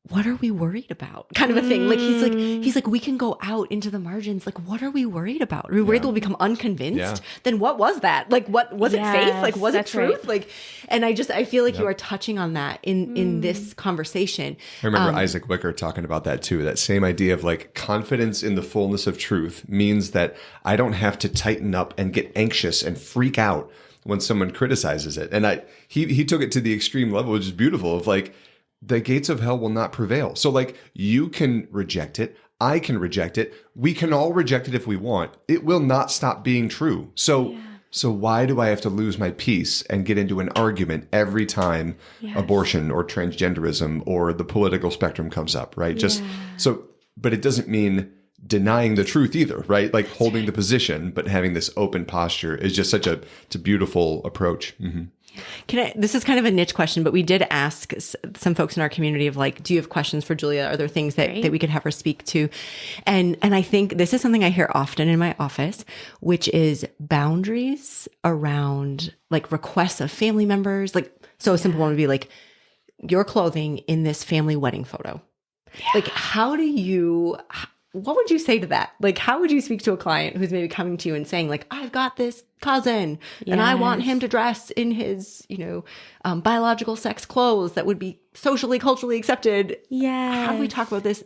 C: what are we worried about? Kind of a thing. Like he's like, we can go out into the margins. Like, what are we worried about? Are we worried that we'll become unconvinced?
B: Yeah.
C: Then what was that? Like, what was it? Faith? Like, was it
A: that's
C: truth?
A: right.
C: Like, and I feel like you are touching on that in this conversation.
B: I remember Isaac Wicker talking about that too. That same idea of like confidence in the fullness of truth means that I don't have to tighten up and get anxious and freak out when someone criticizes it. And he took it to the extreme level, which is beautiful, of like, the gates of hell will not prevail. So like, you can reject it. I can reject it. We can all reject it if we want. It will not stop being true. So why do I have to lose my peace and get into an argument every time abortion or transgenderism or the political spectrum comes up, right? But it doesn't mean denying the truth either, right? Like holding the position, but having this open posture is just it's a beautiful approach. Mm-hmm.
C: This is kind of a niche question, but we did ask some folks in our community of like, do you have questions for Julia? Are there things that we could have her speak to? And I think this is something I hear often in my office, which is boundaries around like requests of family members. Like, so a simple one would be like, your clothing in this family wedding photo. Yeah. Like, what would you say to that? Like, how would you speak to a client who's maybe coming to you and saying like, I've got this cousin and I want him to dress in his, biological sex clothes that would be socially, culturally accepted.
A: Yeah.
C: How do we talk about this?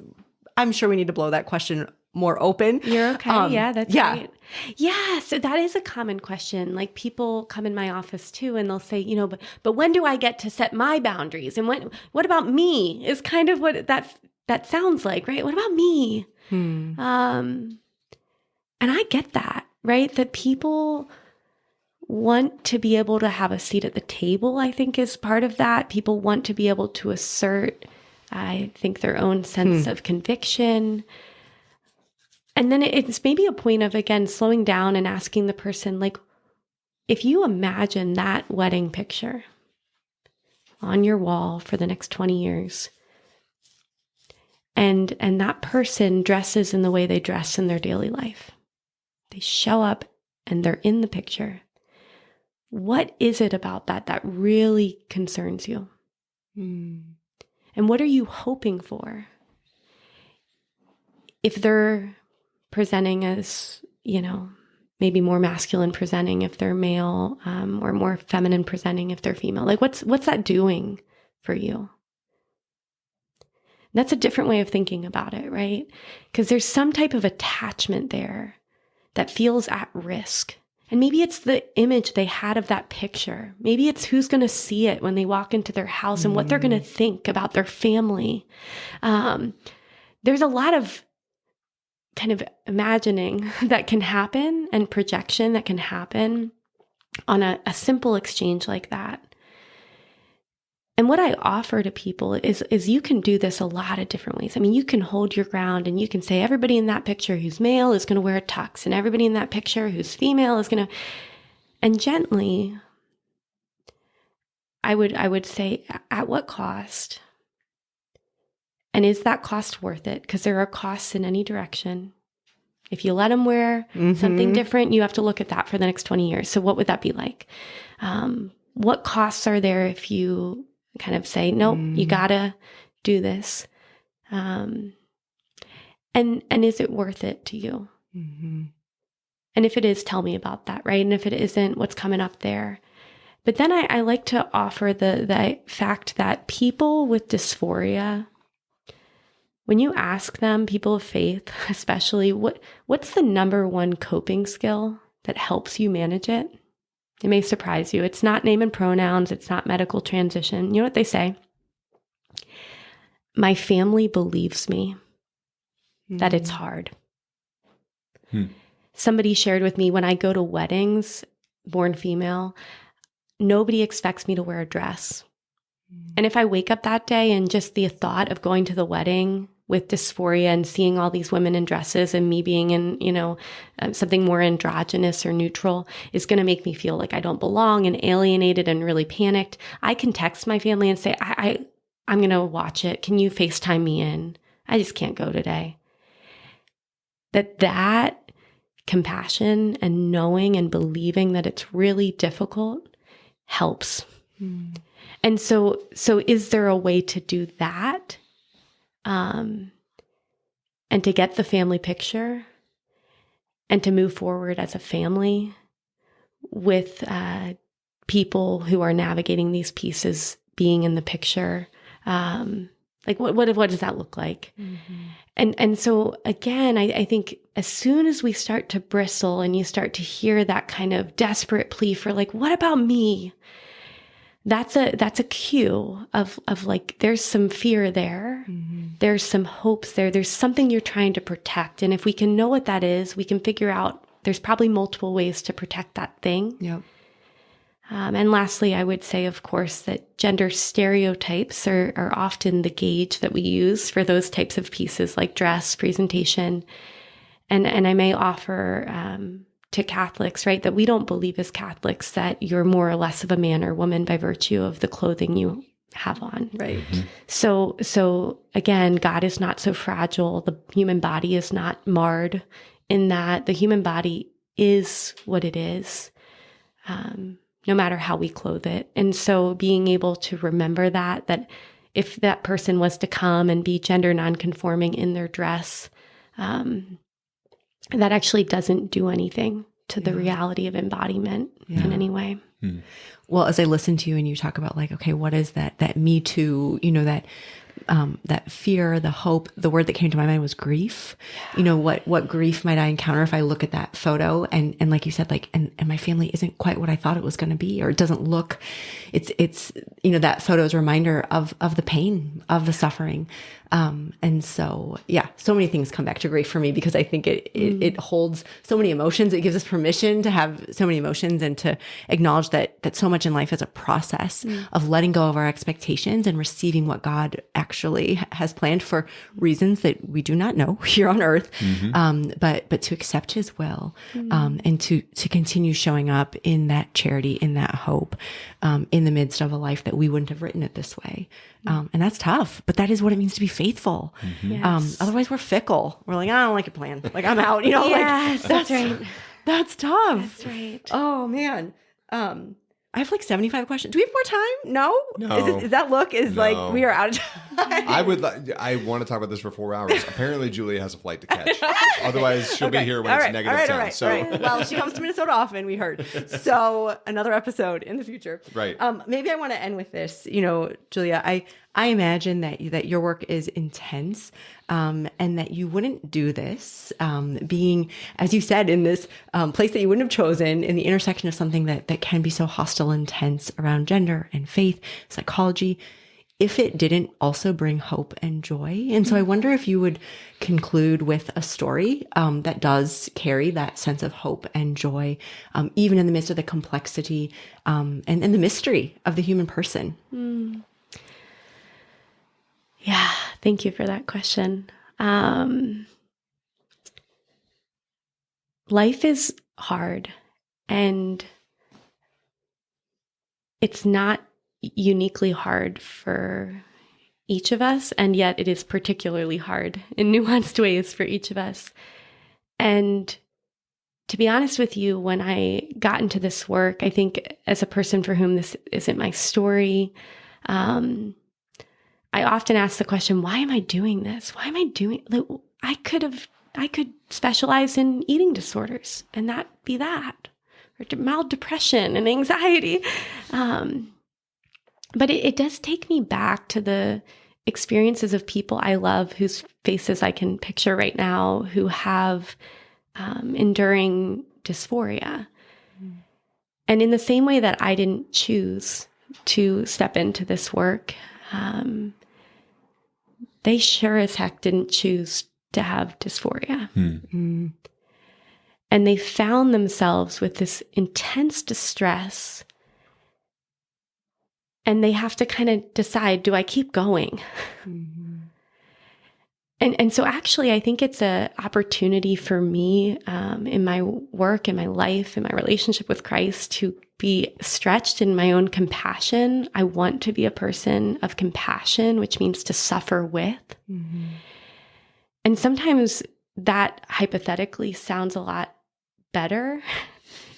C: I'm sure we need to blow that question more open.
A: You're okay. That's right. Yeah. So that is a common question. Like people come in my office too, and they'll say, but when do I get to set my boundaries? And what about me is kind of what that sounds like, right? What about me? And I get that, right? That people want to be able to have a seat at the table, I think is part of that. People want to be able to assert, I think, their own sense of conviction. And then it's maybe a point of, again, slowing down and asking the person, like, if you imagine that wedding picture on your wall for the next 20 years, and that person dresses in the way they dress in their daily life. They show up and they're in the picture. What is it about that really concerns you? And what are you hoping for? If they're presenting as, maybe more masculine presenting if they're male, or more feminine presenting if they're female, like what's that doing for you? That's a different way of thinking about it, right? Because there's some type of attachment there that feels at risk. And maybe it's the image they had of that picture. Maybe it's who's going to see it when they walk into their house and what they're going to think about their family. There's a lot of kind of imagining that can happen and projection that can happen on a simple exchange like that. And what I offer to people is you can do this a lot of different ways. I mean, you can hold your ground and you can say everybody in that picture who's male is going to wear a tux, and everybody in that picture who's female is going to, and gently, I would say, at what cost? And is that cost worth it? Because there are costs in any direction. If you let them wear something different, you have to look at that for the next 20 years. So what would that be like? What costs are there if you kind of say, nope, you gotta do this. And is it worth it to you? And if it is, tell me about that, right? And if it isn't, what's coming up there? But then I like to offer the fact that people with dysphoria, when you ask them, people of faith especially, what's the number one coping skill that helps you manage it? It may surprise you. It's not name and pronouns. It's not medical transition. You know what they say? My family believes me that it's hard. Somebody shared with me, when I go to weddings, born female, nobody expects me to wear a dress. And if I wake up that day and just the thought of going to the wedding with dysphoria and seeing all these women in dresses and me being in, something more androgynous or neutral is going to make me feel like I don't belong and alienated and really panicked. I can text my family and say, I'm going to watch it. Can you FaceTime me in? I just can't go today. That compassion and knowing and believing that it's really difficult helps. And so is there a way to do that? And to get the family picture and to move forward as a family with people who are navigating these pieces being in the picture. What does that look like? And so again, I think as soon as we start to bristle and you start to hear that kind of desperate plea for like, what about me? That's a cue of like, there's some fear there. There's some hopes there. There's something you're trying to protect. And if we can know what that is, we can figure out there's probably multiple ways to protect that thing.
C: Yep.
A: And lastly, I would say, of course, that gender stereotypes are often the gauge that we use for those types of pieces like dress, presentation. And I may offer to Catholics, right, that we don't believe as Catholics that you're more or less of a man or woman by virtue of the clothing you have on.
C: Right.
A: So again, God is not so fragile. The human body is not marred in that. The human body is what it is, no matter how we clothe it. And so being able to remember that if that person was to come and be gender nonconforming in their dress, that actually doesn't do anything to the reality of embodiment in any way.
C: Well, as I listen to you and you talk about like, okay, what is that Me Too, that fear, the hope, the word that came to my mind was grief. What grief might I encounter if I look at that photo and like you said, like, and my family isn't quite what I thought it was going to be, or it doesn't look, it's, that photo is a reminder of the pain, of the suffering. And so, so many things come back to grief for me because I think it holds so many emotions. It gives us permission to have so many emotions and to acknowledge that so much in life is a process of letting go of our expectations and receiving what God actually has planned for reasons that we do not know here on earth. But to accept his will, and to continue showing up in that charity, in that hope, in the midst of a life that we wouldn't have written it this way. And that's tough, but that is what it means to be faithful.
A: Yes.
C: Otherwise we're fickle. We're like, I don't like your plan. Like I'm out,
A: Yes,
C: that's
A: right.
C: That's tough.
A: That's right.
C: Oh man. I have like 75 questions. Do we have more time? No.
B: No.
C: Is that look is
B: No.
C: like we are out of time.
B: I want to talk about this for 4 hours. Apparently, Julia has a flight to catch. Otherwise, she'll be here when it's negative 10.
C: All right.
B: So,
C: Well, she comes to Minnesota often, we heard. So another episode in the future.
B: Right.
C: Maybe I want to end with this. Julia, I imagine that your work is intense, and that you wouldn't do this, being, as you said, in this place that you wouldn't have chosen, in the intersection of something that can be so hostile and tense around gender and faith, psychology, if it didn't also bring hope and joy. And so I wonder if you would conclude with a story that does carry that sense of hope and joy, even in the midst of the complexity and the mystery of the human person.
A: Yeah, thank you for that question. Life is hard, and it's not uniquely hard for each of us, and yet it is particularly hard in nuanced ways for each of us. And to be honest with you, when I got into this work, I think as a person for whom this isn't my story, I often ask the question, why am I doing this? Why am I doing, like, I could specialize in eating disorders and that be that, or mild depression and anxiety. But it does take me back to the experiences of people I love whose faces I can picture right now who have enduring dysphoria. And in the same way that I didn't choose to step into this work, they sure as heck didn't choose to have dysphoria. And they found themselves with this intense distress, and they have to kind of decide, do I keep going? And so actually, I think it's an opportunity for me in my work, in my life, in my relationship with Christ to be stretched in my own compassion. I want to be a person of compassion, which means to suffer with. Mm-hmm. And sometimes that hypothetically sounds a lot better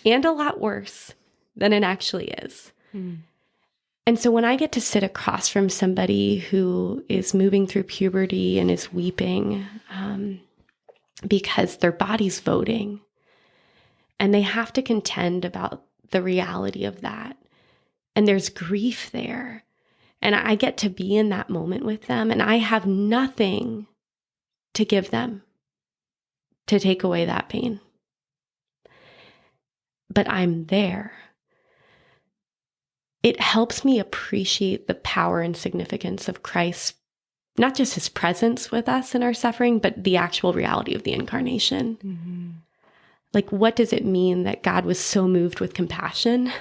A: and a lot worse than it actually is. Mm. And so when I get to sit across from somebody who is moving through puberty and is weeping because their body's voting, and they have to contend about the reality of that, and there's grief there, and I get to be in that moment with them, and I have nothing to give them to take away that pain. But I'm there. It helps me appreciate the power and significance of Christ, not just his presence with us in our suffering, but the actual reality of the incarnation. Mm-hmm. Like, what does it mean that God was so moved with compassion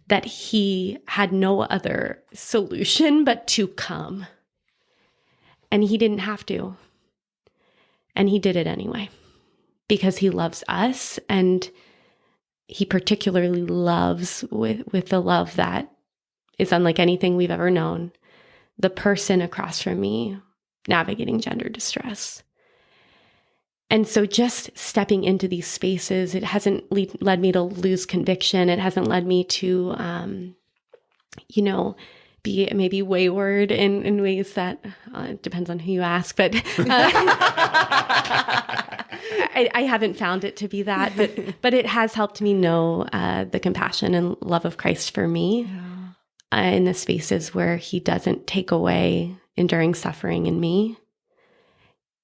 A: that he had no other solution but to come? And he didn't have to. And he did it anyway, because he loves us, and he particularly loves with the love that is unlike anything we've ever known, the person across from me navigating gender distress. And so just stepping into these spaces, it hasn't led me to lose conviction. It hasn't led me to, be maybe wayward in ways that it depends on who you ask, but I haven't found it to be that, but it has helped me know the compassion and love of Christ for me in the spaces where he doesn't take away enduring suffering in me.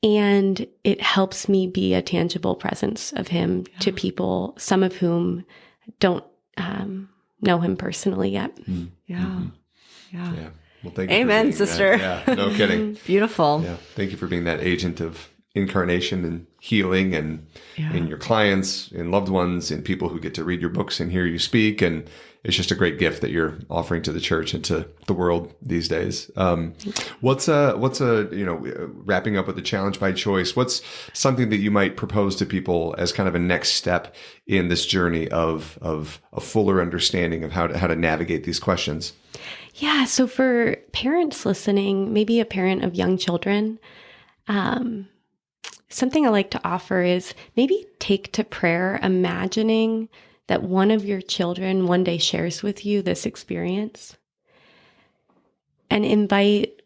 A: And it helps me be a tangible presence of him to people, some of whom don't know him personally yet.
B: Mm-hmm.
C: Yeah.
B: Well, thank you.
C: Amen, sister.
B: That. Yeah, no kidding.
C: Beautiful.
B: Yeah. Thank you for being that agent of incarnation and healing, and in your clients and loved ones and people who get to read your books and hear you speak. And it's just a great gift that you're offering to the church and to the world these days. What's wrapping up with the challenge by choice? What's something that you might propose to people as kind of a next step in this journey of a fuller understanding of how to navigate these questions?
A: Yeah. So for parents listening, maybe a parent of young children, something I like to offer is maybe take to prayer, imagining that one of your children one day shares with you this experience, and invite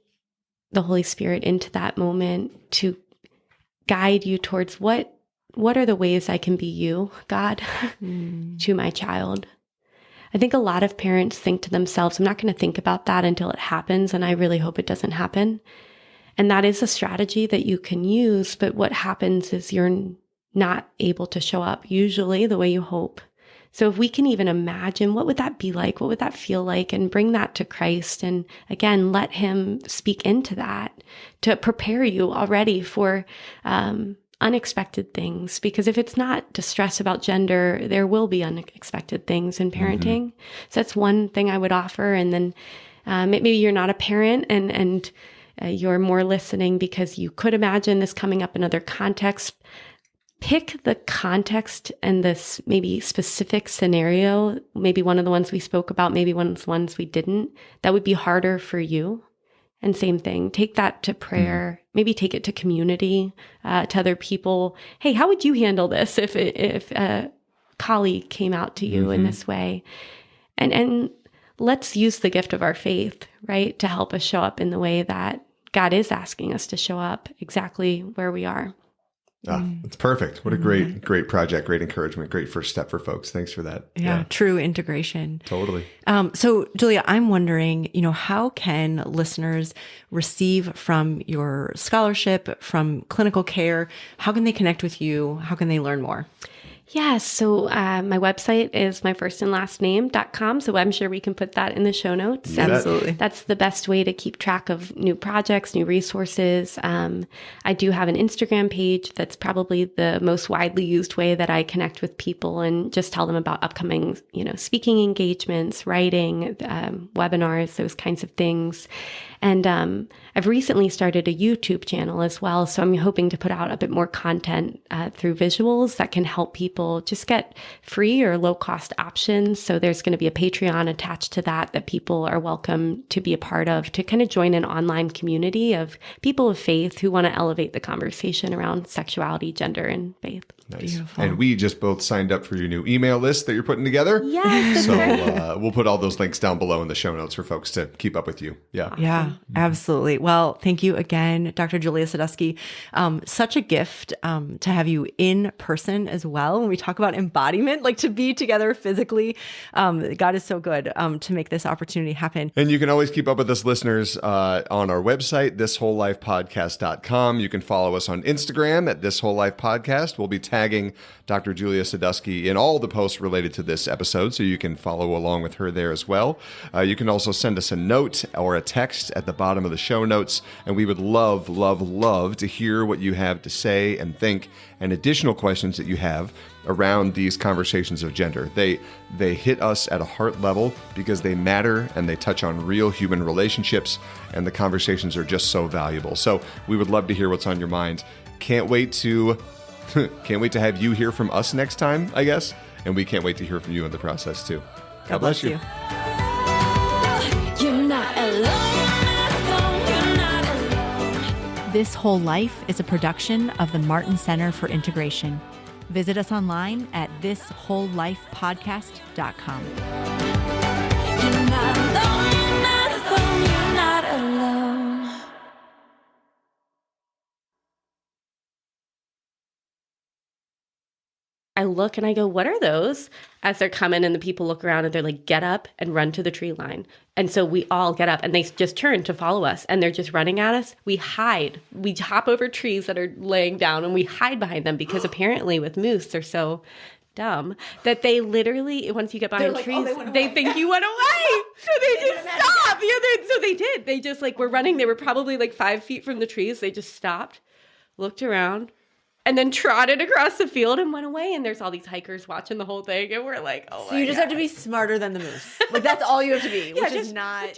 A: the Holy Spirit into that moment to guide you towards what are the ways I can be you, God, to my child. I think a lot of parents think to themselves, I'm not going to think about that until it happens, and I really hope it doesn't happen. And that is a strategy that you can use, but what happens is you're not able to show up usually the way you hope. So if we can even imagine, what would that be like? What would that feel like? And bring that to Christ. And again, let him speak into that to prepare you already for unexpected things. Because if it's not distress about gender, there will be unexpected things in parenting. So that's one thing I would offer. And then maybe you're not a parent and you're more listening because you could imagine this coming up in other contexts. Pick the context and this maybe specific scenario, maybe one of the ones we spoke about, maybe one of the ones we didn't, that would be harder for you. And same thing, take that to prayer, maybe take it to community, to other people. Hey, how would you handle this if a colleague came out to you in this way? And let's use the gift of our faith, right, to help us show up in the way that God is asking us to show up exactly where we are.
B: It's perfect. What a great project, great encouragement, great first step for folks. Thanks for that.
C: Yeah. True integration.
B: Totally.
C: So Julia, I'm wondering, how can listeners receive from your scholarship, from clinical care? How can they connect with you? How can they learn more?
A: Yeah, so my website is my first and last name.com. So I'm sure we can put that in the show notes.
C: Absolutely.
A: That's the best way to keep track of new projects, new resources. I do have an Instagram page. That's probably the most widely used way that I connect with people and just tell them about upcoming, speaking engagements, writing, webinars, those kinds of things. And I've recently started a YouTube channel as well. So I'm hoping to put out a bit more content through visuals that can help people just get free or low cost options. So there's going to be a Patreon attached to that people are welcome to be a part of, to kind of join an online community of people of faith who want to elevate the conversation around sexuality, gender, and faith.
B: Nice.
C: Beautiful.
B: And we just both signed up for your new email list that you're putting together.
A: Yes.
B: So we'll put all those links down below in the show notes for folks to keep up with you. Yeah.
C: Yeah, absolutely. Well, thank you again, Dr. Julia Sadusky. Such a gift to have you in person as well. When we talk about embodiment, like to be together physically, God is so good to make this opportunity happen.
B: And you can always keep up with us listeners on our website, thiswholelifepodcast.com. You can follow us on Instagram at This Whole Life Podcast. We'll be tagging Dr. Julia Sadusky in all the posts related to this episode, so you can follow along with her there as well. You can also send us a note or a text at the bottom of the show notes, and we would love, love, love to hear what you have to say and think, and additional questions that you have around these conversations of gender. They hit us at a heart level because they matter and they touch on real human relationships, and the conversations are just so valuable. So we would love to hear what's on your mind. Can't wait to have you hear from us next time, I guess. And we can't wait to hear from you in the process too. God bless you.
D: You're not alone, you're not alone.
C: This Whole Life is a production of the Martin Center for Integration. Visit us online at thiswholelifepodcast.com.
D: You're not alone, you're not alone, you're not alone.
A: I look and I go, what are those? As they're coming and the people look around and they're like, get up and run to the tree line. And so we all get up and they just turn to follow us and they're just running at us. We hide. We hop over trees that are laying down and we hide behind them because apparently with moose, they're so dumb that they literally, once you get behind trees, they think you went away. So they just stop. So they did. They just were running. They were probably 5 feet from the trees. They just stopped, looked around, and then trotted across the field and went away. And there's all these hikers watching the whole thing. And we're like, oh my God.
E: So you just have to be smarter than the moose. Like, that's all you have to be, which is
A: just
E: not...